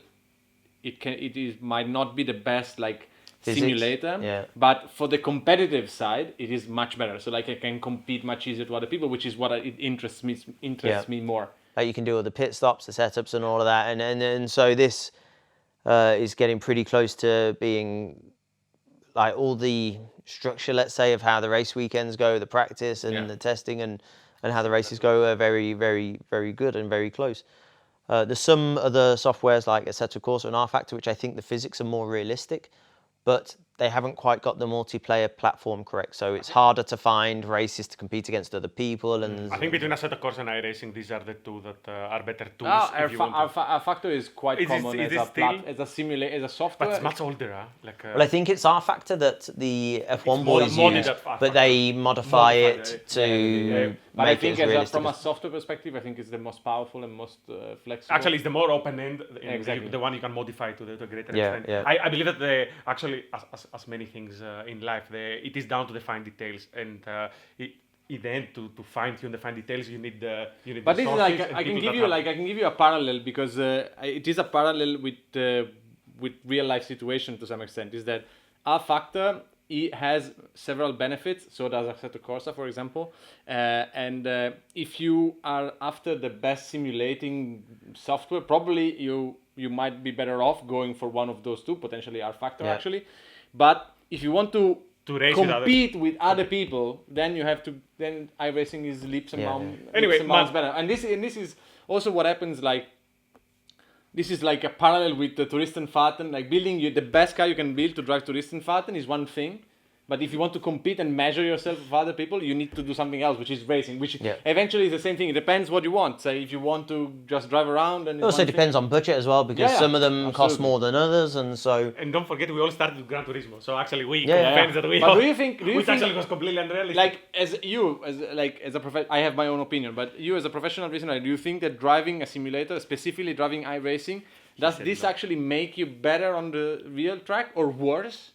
it might not be the best like physics, simulator, but for the competitive side, it is much better. So like I can compete much easier to other people, which is what it interests me more. Like you can do all the pit stops, the setups, and all of that, and so this is getting pretty close to being like all the structure, let's say, of how the race weekends go, the practice and the testing, and how the races go are very, very, very good and very close. There's some other softwares like Assetto Corsa and R-Factor, which I think the physics are more realistic, but they haven't quite got the multiplayer platform correct. So it's harder to find races to compete against other people. And I think between Assetto Corsa and iRacing, these are the two that are better tools. R-Factor is quite common as a simulator, as a software. But it's much older, huh? Well, I think it's R-Factor that the F1 boys use, but they modify it to But make I think it as realistic. from a software perspective, I think it's the most powerful and most flexible. Actually, it's the more open-end, exactly. the one you can modify to a greater extent. Yeah. I believe that actually, as many things in life, it is down to the fine details, and in the end, to fine-tune the fine details, you need the. But this is like I can give you a parallel, because it is a parallel with real life situation to some extent. Is that R-Factor? It has several benefits, so does Assetto Corsa, for example. And if you are after the best simulating software, probably you might be better off going for one of those two, potentially R-Factor actually. But if you want to compete with other people, then you have to. Then iRacing is leaps and bounds better. And this is also what happens. Like this is like a parallel with the Touristenfahrten. Like building the best car you can build to drive Touristenfahrten is one thing. But if you want to compete and measure yourself with other people, you need to do something else, which is racing, which eventually is the same thing. It depends what you want. Say if you want to just drive around, and it also depends on budget as well, because some of them cost more than others, and so. And don't forget, we all started with Gran Turismo, so actually we complained that we. But do you think actually was completely unrealistic? Like as a professional, I have my own opinion, but you as a professional racer, do you think that driving a simulator, specifically driving iRacing, does this actually make you better on the real track or worse?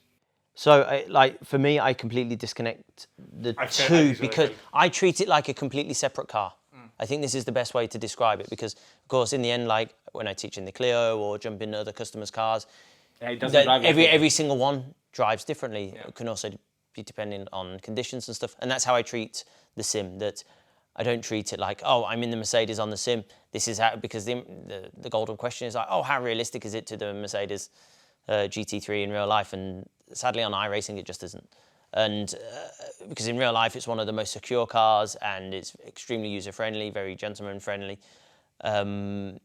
So, for me, I completely disconnect the two, because I treat it like a completely separate car. I think this is the best way to describe it, because, of course, in the end, like when I teach in the Clio or jump in other customers' cars, it doesn't drive every single one drives differently. It can also be depending on conditions and stuff, and that's how I treat the sim. That I don't treat it like, oh, I'm in the Mercedes on the sim. This is how, because the golden question is like, oh, how realistic is it to the Mercedes GT3 in real life? And sadly on iRacing it just isn't. And because in real life it's one of the most secure cars, and it's extremely user-friendly, very gentleman-friendly. And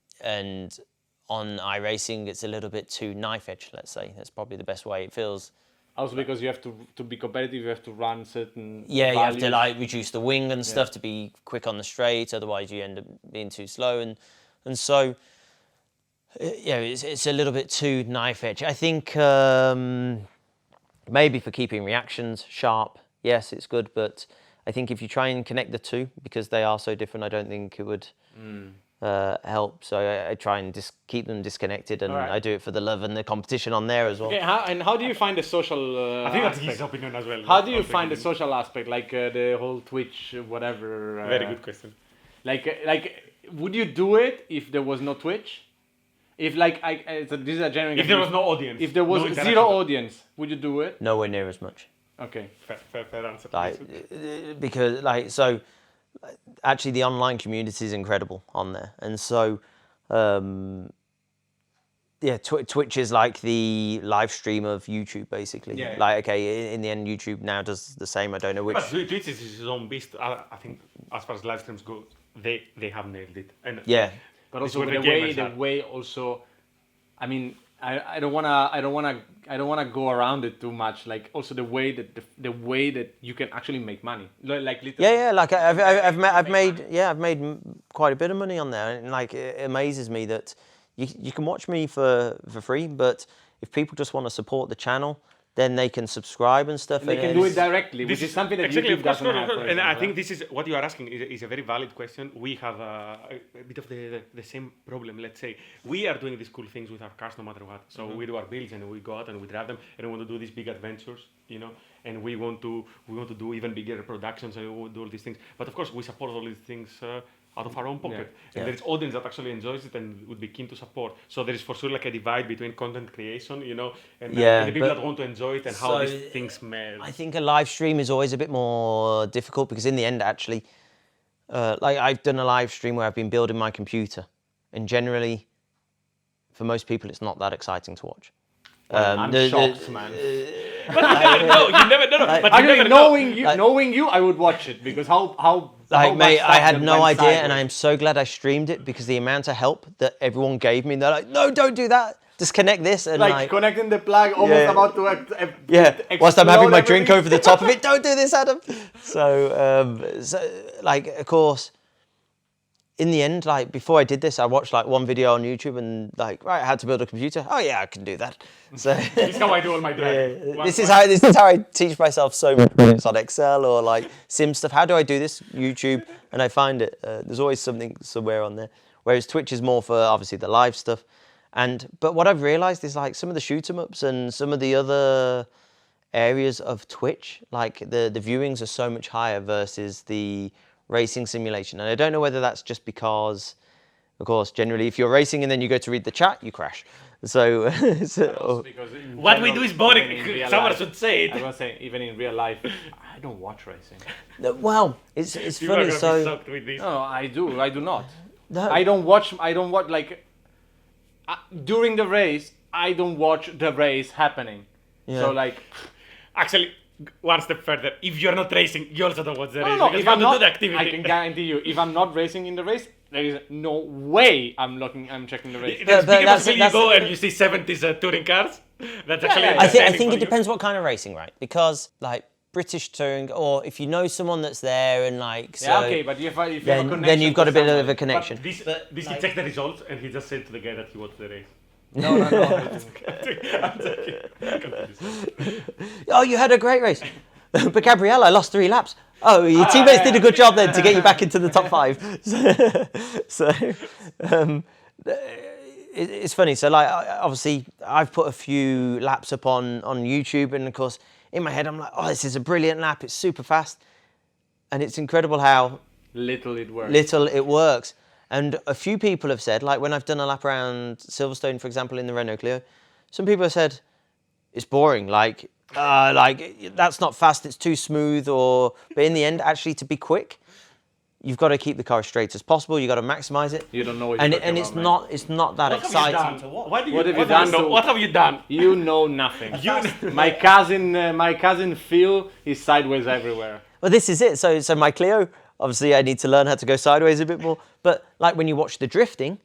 on iRacing it's a little bit too knife-edge, let's say. That's probably the best way it feels. Also because you have to be competitive, you have to run certain values. You have to like reduce the wing and stuff to be quick on the straight, otherwise you end up being too slow. And so it's a little bit too knife-edge. I think maybe for keeping reactions sharp, yes, it's good, but I think if you try and connect the two, because they are so different, I don't think it would help. So I try and keep them disconnected, and I do it for the love and the competition on there as well. Okay, how do you find the social I think that's his opinion as well. How do you find the social aspect, like the whole Twitch, whatever? Very good question. Like, would you do it if there was no Twitch? If this is a genuine. If there was no audience. If there was zero audience, would you do it? Nowhere near as much. Okay. Fair answer. Because actually the online community is incredible on there, and so Twitch is like the live stream of YouTube basically. Yeah. Like in the end YouTube now does the same. I don't know which. But Twitch is his own beast. I think as far as live streams go, they have nailed it. And but also the way also. I mean, I don't wanna go around it too much. Like also the way that you can actually make money. Like literally. Yeah. Like I've made quite a bit of money on there, and like it amazes me that you can watch me for free, but if people just want to support the channel, then they can subscribe and stuff. And they can do it directly, which is something that YouTube doesn't have. And I think this is what you are asking is a very valid question. We have a bit of the same problem. Let's say we are doing these cool things with our cars no matter what. So we do our builds and we go out and we drive them and we want to do these big adventures, and we want to do even bigger productions and we want to do all these things. But of course, we support all these things out of our own pocket. And there is audience that actually enjoys it and would be keen to support. So there is for sure like a divide between content creation, and the people that want to enjoy it and how these things merge. I think a live stream is always a bit more difficult because in the end, actually, like I've done a live stream where I've been building my computer, and generally, for most people, it's not that exciting to watch. I'm shocked, man. But you never know. But you never knowing you, I would watch it because how. Like, mate, I had no idea, and I am so glad I streamed it because the amount of help that everyone gave me, they're like, no, don't do that. Disconnect this. And like connecting the plug, almost about to whilst I'm having my drink over the top of it, don't do this, Adam. So, like, of course, in the end, like, before I did this, I watched like one video on YouTube and like, right, how to build a computer. Oh yeah, I can do that. So this is how I do all my driving. This is how I teach myself so much. It's on Excel or like sim stuff. How do I do this? YouTube, and I find it. There's always something somewhere on there. Whereas Twitch is more for obviously the live stuff. But what I've realized is like some of the shoot 'em ups and some of the other areas of Twitch, like the viewings are so much higher versus the racing simulation. And I don't know whether that's just because, of course, generally if you're racing and then you go to read the chat, you crash. So, what we do is boring. Someone should say it. I was saying, even in real life, I don't watch racing. Well, it's funny. So no, I do not. No. I don't watch like during the race. I don't watch the race happening. Yeah. So like, actually, one step further. If you're not racing, you also don't watch the race. No, because if I'm not, do the activity. I can guarantee you, if I'm not racing in the race, there is no way I'm checking the race. But that's you go and you see 70s touring cars. That's actually. I think it depends what kind of racing, right? Because like British touring, or if you know someone that's there and like. So, yeah, okay, but if you have a connection, then you've got a bit of a connection. But this he checked the results and he just said to the guy that he watched the race. No. Oh, you had a great race. But Gabrielle, I lost 3 laps. Oh, your teammates did a good job then to get you back into the top 5. It's funny. So, like, obviously, I've put a few laps up on YouTube, and of course, in my head, I'm like, oh, this is a brilliant lap. It's super fast, and it's incredible how little it works. And a few people have said, like when I've done a lap around Silverstone, for example, in the Renault Clio, some people have said it's boring. Like that's not fast. It's too smooth. But in the end, actually, to be quick, you've got to keep the car as straight as possible. You've got to maximize it. You don't know what and you're it's not that exciting. What have you done? You know nothing. My cousin Phil is sideways everywhere. Well, this is it. So my Clio. Obviously, I need to learn how to go sideways a bit more. But like when you watch the drifting,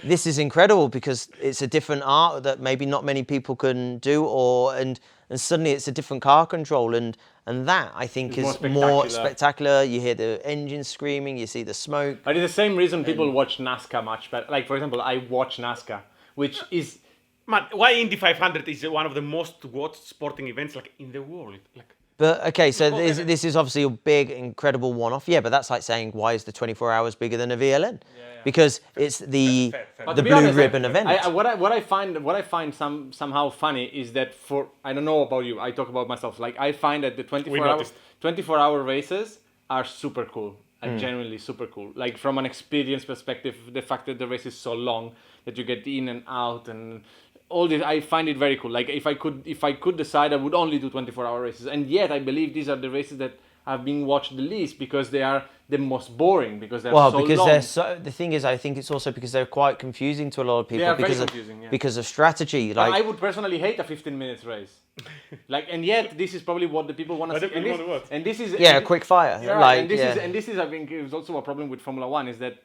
this is incredible because it's a different art that maybe not many people can do, and suddenly it's a different car control, and that I think is more spectacular. You hear the engine screaming, you see the smoke. But it's the same reason people watch NASCAR much better. Like for example, I watch NASCAR, which is why Indy 500 is one of the most watched sporting events like in the world. Like. But okay, so this is obviously a big, incredible one-off. Yeah, but that's like saying, why is the 24 hours bigger than a VLN? Because it's the blue ribbon event. What I find somehow funny is that I don't know about you. I talk about myself. Like I find that the 24-hour races are super cool. Like genuinely super cool. Like from an experience perspective, the fact that the race is so long that you get in and out and. All this, I find it very cool. Like if I could decide, I would only do 24-hour races. And yet, I believe these are the races that have been watched the least because they are the most boring because they're so long. They're so. The thing is, I think it's also because they're quite confusing to a lot of people. They are very confusing. Because of strategy. Like I would personally hate a 15-minute race. And yet this is probably what the people want to see. And this is quick fire. Yeah, and this is I think is also a problem with Formula One is that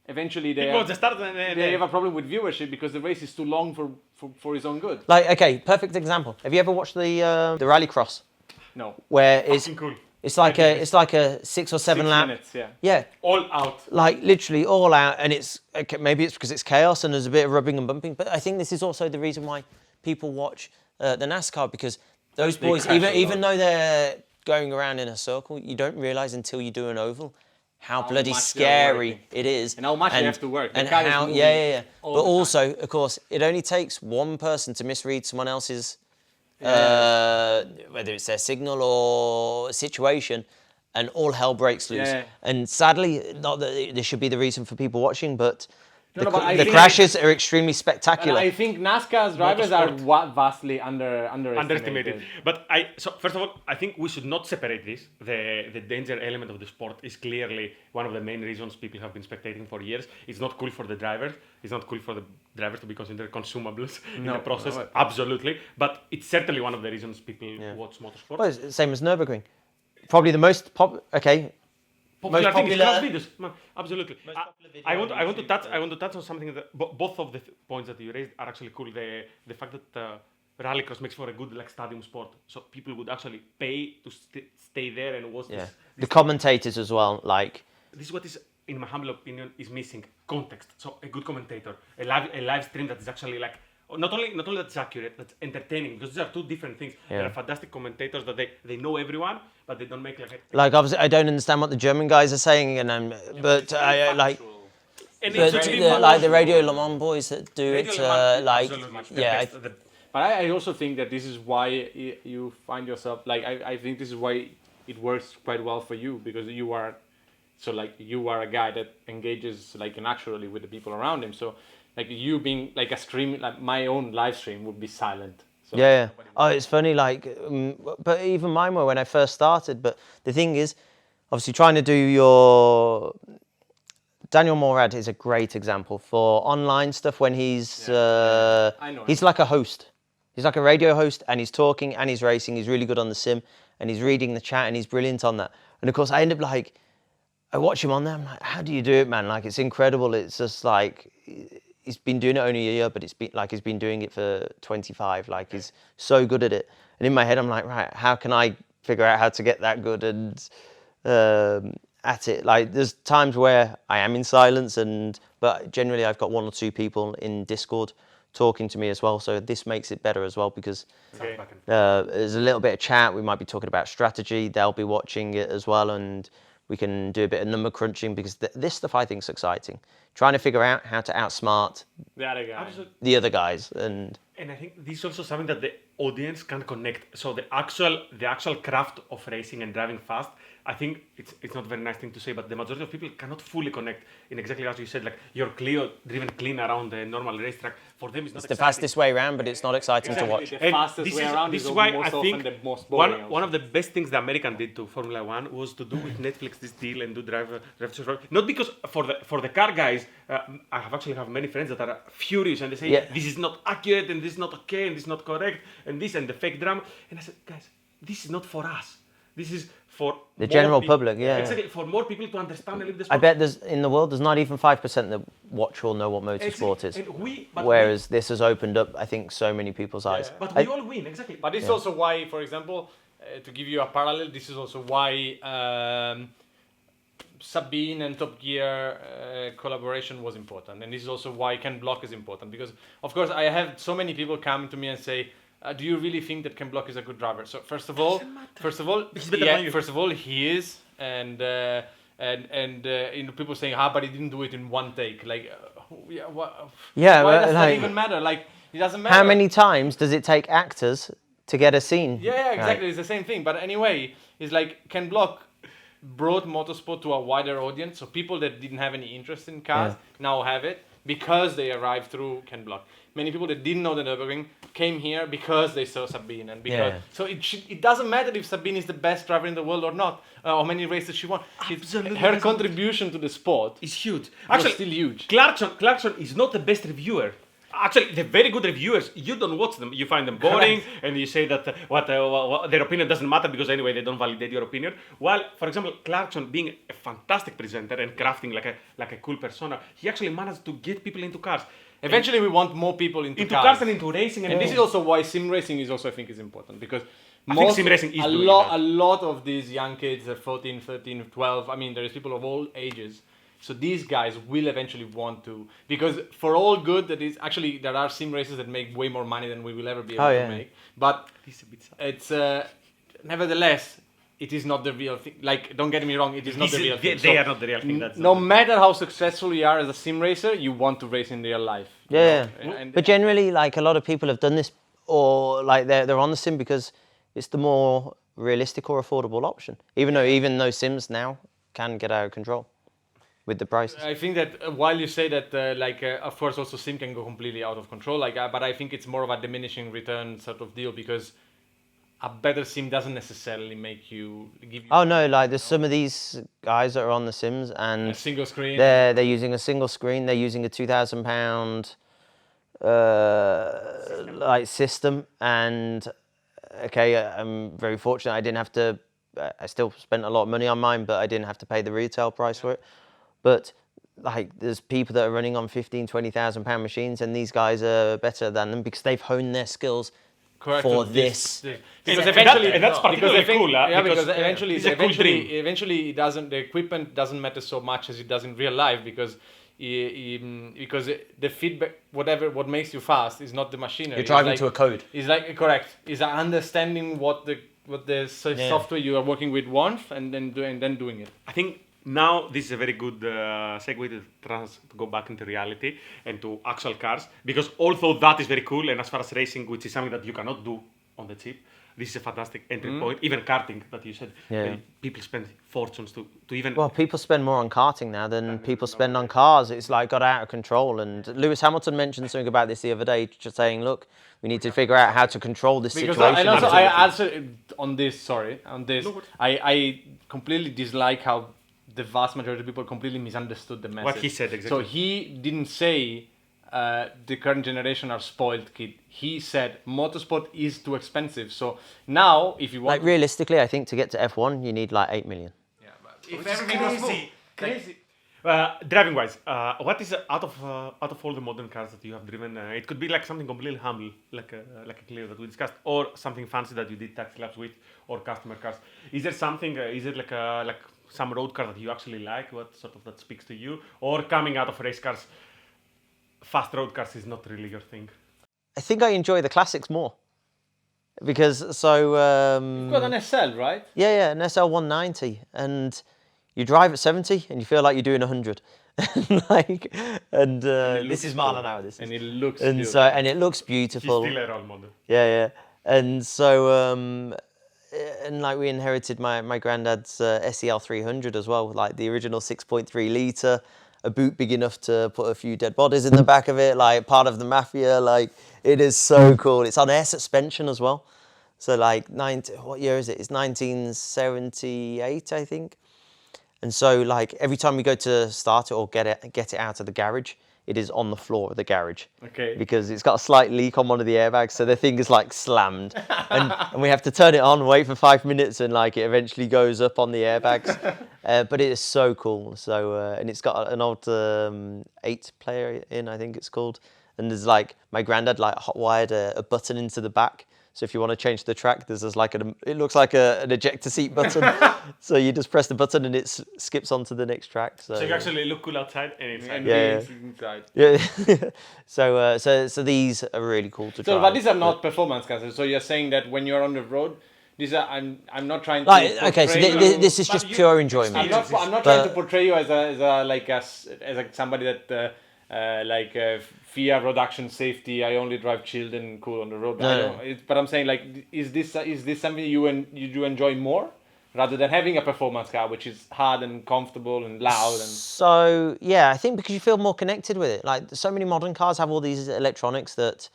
eventually He wants to start and they have a problem with viewership because the race is too long for his own good. Like, okay, perfect example. Have you ever watched the rallycross? No. Where it's Fucking cool. it's like a 6 or 7 6 lap. minutes, yeah. Yeah. All out. Like literally all out, and it's okay, maybe it's because it's chaos and there's a bit of rubbing and bumping. But I think this is also the reason why people watch the NASCAR, because those boys, even though they're going around in a circle, you don't realize until you do an oval how bloody much they're scary working. it is, And how much they have to work. The and car is how, moving But all the time. also, of course, it only takes one person to misread someone else's, whether it's their signal or situation, and all hell breaks loose. Yeah. And sadly, not that this should be the reason for people watching, but No, but I the think- crashes are extremely And spectacular. I think NASCAR's drivers are vastly underestimated. But so first of all, I think we should not separate this. The danger element of the sport is clearly one of the main reasons people have been spectating for years. It's not cool for the drivers. It's not cool for the drivers to be considered consumables in the process. No. Absolutely. But it's certainly one of the reasons people watch motorsport. Well, it's the same as Nürburgring. Probably the most Popular thing is popular- class videos. Man, absolutely. popular video I want on to touch. I want to touch on something that both of the points that you raised are actually cool. The fact that rallycross makes for a good stadium sport, so people would actually pay to stay there and watch this. the commentators as well. Like, This is what is, in my humble opinion, is missing context. So a good commentator, a live stream that is actually like. Not only that's accurate, that's entertaining, because these are two different things. There are fantastic commentators that they know everyone, but they don't make like obviously, I don't understand what the German guys are saying, and but I like. And But it's the Radio Le Mans boys that do it, But I also think that this is why you find yourself I think this is why it works quite well for you, because you are a guy that engages naturally with the people around him. So you being a stream, my own live stream would be silent. So Oh, it's funny, but even mine were when I first started. But the thing is, obviously, trying to do your Daniel Morad is a great example for online stuff when he's I know he's like a host. He's like a radio host, and he's talking and he's racing. He's really good on the sim, and he's reading the chat, and he's brilliant on that. And of course, I end up I watch him on there. I'm like, how do you do it, man? It's incredible. It's just he's been doing it only a year, but he's been doing it for 25. He's so good at it. And in my head, I'm like, right, how can I figure out how to get that good and at it? There's times where I am in silence, but generally I've got 1 or 2 people in Discord talking to me as well. So this makes it better as well, because there's a little bit of chat. We might be talking about strategy. They'll be watching it as well, and we can do a bit of number crunching, because this stuff I think is exciting. Trying to figure out how to outsmart the other guys. And I think this is also something that the audience can connect. So the actual craft of racing and driving fast, I think it's not a very nice thing to say, but the majority of people cannot fully connect in exactly as you said, you're driven clean around the normal racetrack. For them, it's not the fastest way around, but it's not exciting to watch. The fastest way around is why I think the most boring. One of the best things the American did to Formula One was to do with Netflix this deal and do driver. Not because for the car guys, I have many friends that are furious and they say this is not accurate and this is not okay and this is not correct and this and the fake drama. And I said, guys, this is not for us. This is for the general public, Exactly, for more people to understand and live the sport. I bet there's not even 5% that watch or know what motorsport is. Whereas this has opened up, I think, so many people's eyes. But we all win, exactly. But this is also why, for example, to give you a parallel, this is also why Sabine and Top Gear collaboration was important. And this is also why Ken Block is important. Because, of course, I have so many people come to me and say, do you really think that Ken Block is a good driver? So first of all, he is, and people saying, but he didn't do it in one take. Why does that even matter? It doesn't matter. How many times does it take actors to get a scene? Yeah, exactly. It's the same thing. But anyway, it's Ken Block brought motorsport to a wider audience. So people that didn't have any interest in cars now have it because they arrived through Ken Block. Many people that didn't know the Nürburgring came here because they saw Sabine, and because so it doesn't matter if Sabine is the best driver in the world or not, how many races she won. Absolutely. Her contribution to the sport is huge. Actually, still huge. Clarkson is not the best reviewer. Actually, the very good reviewers, you don't watch them. You find them boring, and you say that what their opinion doesn't matter because anyway they don't validate your opinion. While, for example, Clarkson, being a fantastic presenter and crafting like a cool persona, he actually managed to get people into cars. Eventually, we want more people into cars and into racing, and this is also why sim racing is also, I think, is important because I think sim racing is a lot of these young kids, 14, 13, 12. I mean, there is people of all ages. So these guys will eventually want to, because for all good that is, actually there are sim races that make way more money than we will ever be able to make. But it's nevertheless, it is not the real thing. Like, don't get me wrong, it is not the real thing. They are not the real thing. No matter how successful you are as a sim racer, you want to race in real life. Yeah. But generally, like, a lot of people have done this, or like they're on the sim because it's the more realistic or affordable option. Even though sims now can get out of control with the prices. I think that while you say that, of course, also sim can go completely out of control, but I think it's more of a diminishing return sort of deal because a better sim doesn't necessarily give you. Oh no! Like there's some of these guys that are on the sims and a single screen. They're using a single screen. They're using a £2,000 like system, and okay, I'm very fortunate. I didn't have to. I still spent a lot of money on mine, but I didn't have to pay the retail price for it. But like, there's people that are running on £15,000-20,000 machines, and these guys are better than them because they've honed their skills for this. Because eventually, and that's particularly cool. Because eventually, it doesn't. The equipment doesn't matter so much as it does in real life because the feedback, what makes you fast, is not the machinery. You're driving to a code. It's like correct. Is understanding what the software you are working with wants, and then doing it. I think now this is a very good segue to go back into reality and to actual cars, because although that is very cool, and as far as racing, which is something that you cannot do on the chip, this is a fantastic entry point. Even karting, that you said, people spend fortunes to even. Well, people spend more on karting now than people spend on cars. It's like got out of control. And Lewis Hamilton mentioned something about this the other day, just saying, look, we need to figure out how to control this situation. And also, I answer on this. I completely dislike how the vast majority of people completely misunderstood the message. What he said, exactly. So he didn't say the current generation are spoiled kid. He said motorsport is too expensive. So now, if you want... Like, realistically, I think to get to F1, you need like 8 million. Yeah, but if everything was smooth, crazy. Driving wise, what is out of all the modern cars that you have driven? It could be like something completely humble, like a Clio that we discussed, or something fancy that you did taxi laps with, or customer cars. Is there something? Is it like some road car that you actually like? What sort of that speaks to you? Or coming out of race cars, fast road cars is not really your thing? I think I enjoy the classics more. Because you've got an SL, right? Yeah, an SL 190, and you drive at 70 and you feel like you're doing 100. This is mile an hour. And it looks beautiful. And it looks beautiful. He's still a role model. Yeah. And so and like, we inherited my granddad's SEL 300 as well, like the original 6.3 litre, a boot big enough to put a few dead bodies in the back of it, like part of the mafia. Like, it is so cool. It's on air suspension as well. So like, what year is it? It's 1978, I think. And so like, every time we go to start it or get it out of the garage, it is on the floor of the garage. Okay. Because it's got a slight leak on one of the airbags, so the thing is like slammed. and we have to turn it on, wait for 5 minutes, and like, it eventually goes up on the airbags. But it is so cool. So and it's got an old 8-player in, I think it's called. And there's like, my granddad like hot wired a button into the back. So if you want to change the track, there's like it looks like an ejector seat button. So you just press the button and it skips onto the next track. So you actually look cool outside and inside. Inside. Yeah. So these are really cool to drive. But these are not performance cars. So you're saying that when you're on the road, these are. I'm not trying to. Okay, so this is just pure enjoyment. I'm not trying to portray you as somebody that fear, road action, safety. I only drive chilled and cool on the road. But I'm saying, like, is this something you do enjoy more, rather than having a performance car, which is hard and comfortable and loud? So yeah, I think because you feel more connected with it. Like, so many modern cars have all these electronics that,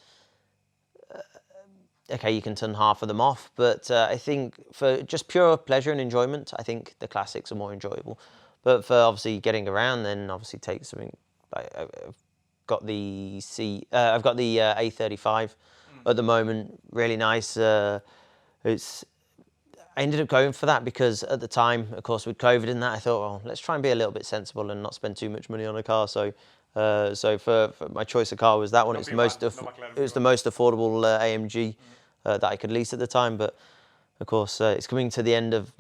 okay, you can turn half of them off. But I think for just pure pleasure and enjoyment, I think the classics are more enjoyable. But for obviously getting around, then obviously take something like got the A35 at the moment. Really nice. I ended up going for that because at the time, of course, with COVID and that, I thought, well, let's try and be a little bit sensible and not spend too much money on a car. So, for my choice of car was that one. It was the most affordable AMG that I could lease at the time. But of course, it's coming to the end of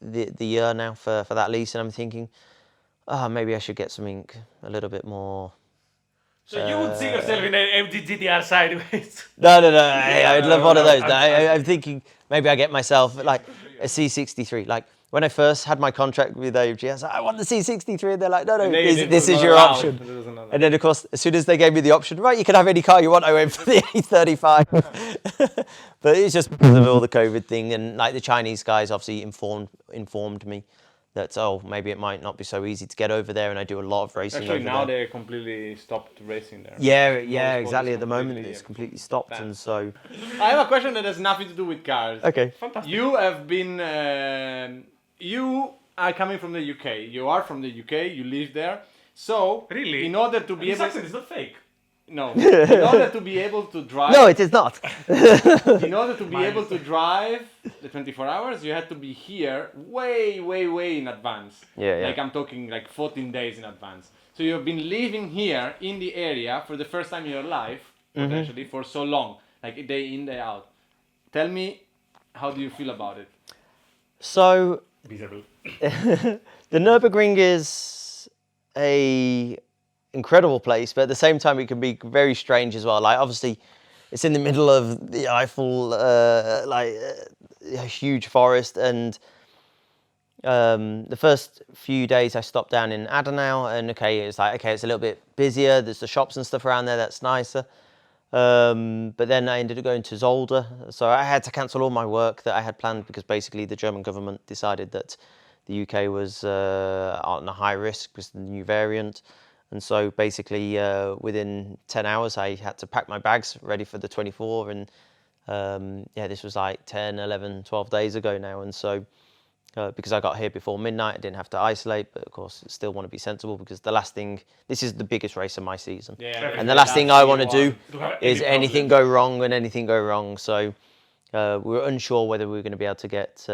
the year now for that lease, and I'm thinking, maybe I should get something a little bit more. So you would see yourself in an MG GTR sideways? No. I'd love one of those. I'm thinking maybe I get myself like a C63. Like when I first had my contract with AMG, I was like, I want the C63. And they're like, no, this is your option. And then, of course, as soon as they gave me the option, right, you can have any car you want, I went for the A35. But it's just because of all the COVID thing. And like the Chinese guys obviously informed me that, maybe it might not be so easy to get over there, and I do a lot of racing over there. Actually, now they completely stopped racing there. Yeah, exactly. At the moment, it's completely stopped, and so... I have a question that has nothing to do with cars. Okay. Fantastic. You have been... you are coming from the UK. You are from the UK. You live there. So, really? In order to be This able... accent is not fake. No. In order to be able to drive... No, it is not. In order to be able to drive the 24 hours, you had to be here way in advance. Yeah. Like I'm talking like 14 days in advance. So you've been living here in the area for the first time in your life, potentially, for so long. Like day in, day out. Tell me, how do you feel about it? So, Miserable. the Nürburgring is a incredible place, but at the same time it can be very strange as well. Like obviously it's in the middle of the Eiffel, a huge forest, and the first few days I stopped down in Adenau, and it's a little bit busier, there's the shops and stuff around there, that's nicer. But then I ended up going to Zolder, so I had to cancel all my work that I had planned because basically the German government decided that the UK was on a high risk because of the new variant. And so basically within 10 hours, I had to pack my bags ready for the 24. And this was like 10, 11, 12 days ago now. And so because I got here before midnight, I didn't have to isolate. But of course, I still want to be sensible because this is the biggest race of my season. Yeah, and the last thing I want to do is anything go wrong and anything go wrong. So we were unsure whether we were going to be able to get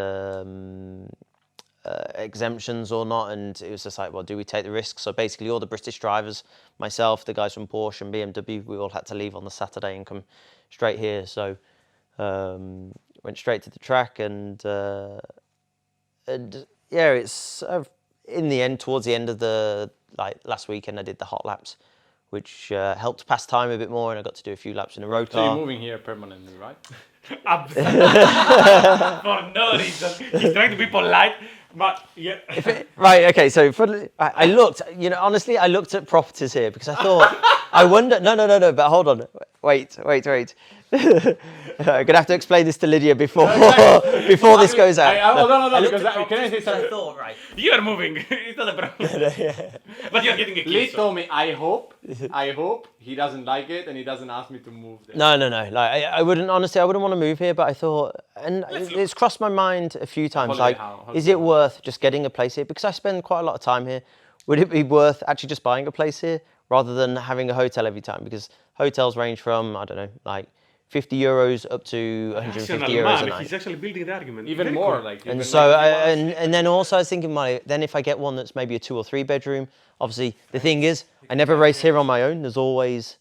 exemptions or not, and it was just like, well, do we take the risk? So basically all the British drivers, myself, the guys from Porsche and BMW, we all had to leave on the Saturday and come straight here. So went straight to the track, and it's in the end, towards the end of the last weekend, I did the hot laps, which helped pass time a bit more, and I got to do a few laps in a road car. So you're moving here permanently, right? For no reason. He's trying to be polite, but yeah. Right, okay, so I looked, honestly, I looked at properties here because I thought, I wonder, no, but hold on, wait. I'm going to have to explain this to Lydia before this goes out. No, because can I say something? I thought, right. You are moving, it's not a problem. But you're getting a key. Lee told me, I hope he doesn't like it and he doesn't ask me to move there. No. Like, I wouldn't want to move here, but I thought, and it's crossed my mind a few times, is it worth just getting a place here? Because I spend quite a lot of time here. Would it be worth actually just buying a place here rather than having a hotel every time? Because hotels range from, I don't know, like €50 up to €150 a night. He's actually building the argument. Even more, cool. like. And so, and then also I was thinking, then if I get one that's maybe a 2 or 3 bedroom, obviously the thing is, I never race here on my own. There's always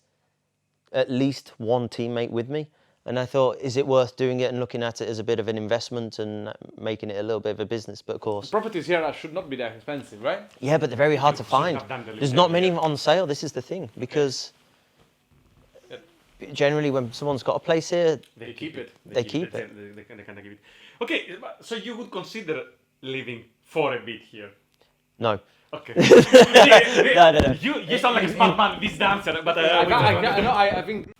at least one teammate with me. And I thought, is it worth doing it and looking at it as a bit of an investment and making it a little bit of a business? But of course, properties here should not be that expensive, right? Yeah, but they're very hard to find. There's not many on sale. This is the thing, because generally when someone's got a place here, they keep it. They keep it. They kind of keep it. Okay, so you would consider living for a bit here? No. Okay. No. You sound like a smart man, this dancer, but I think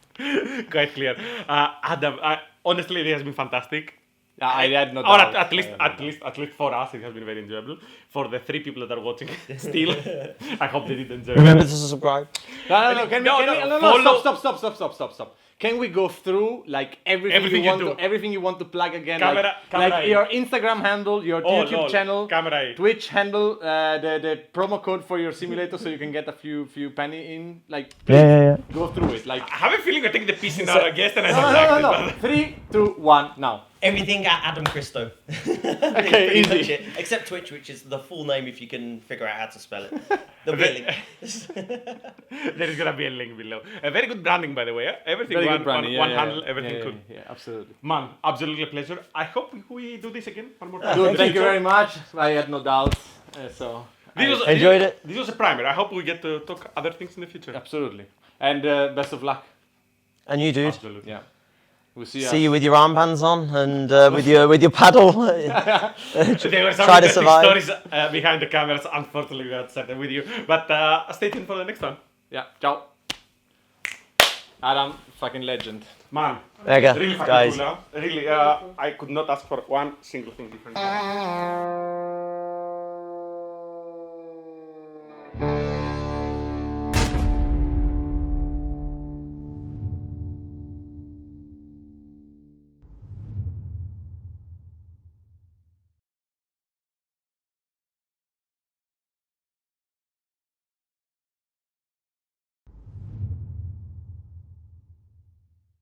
quite clear. Adam, honestly, it has been fantastic. I had no Or doubt. at least for us, it has been very enjoyable. For the 3 people that are watching still, I hope they did enjoy. Remember to subscribe. No. Stop. can we go through like everything you want to plug again? Camera like your Instagram handle, your YouTube channel, camera Twitch handle, the promo code for your simulator, so you can get a few penny in. Like, please go through it. Like, I have a feeling we're taking the piece in our guest, and I don't like No. 3, 2, 1, now. Everything at Adam Christo. Okay, easy. Except Twitch, which is the full name if you can figure out how to spell it. There'll be a link. There is gonna be a link below. A very good branding, by the way. Everything Very one good branding, one handle, everything cool. Yeah, absolutely. Man, absolutely a pleasure. I hope we do this again one more time. Dude, thank you very much. I had no doubts. Enjoyed it. This was a primer. I hope we get to talk other things in the future. Absolutely. And best of luck. And you, dude. Absolutely. Yeah. We'll see you with your armbands on and with your paddle. There were some Try to interesting survive. stories behind the cameras. Unfortunately, we had to set them with you. But stay tuned for the next one. Yeah. Ciao. Adam, fucking legend. Man, There you go, really fucking guys. cool, huh? Really, I could not ask for one single thing different.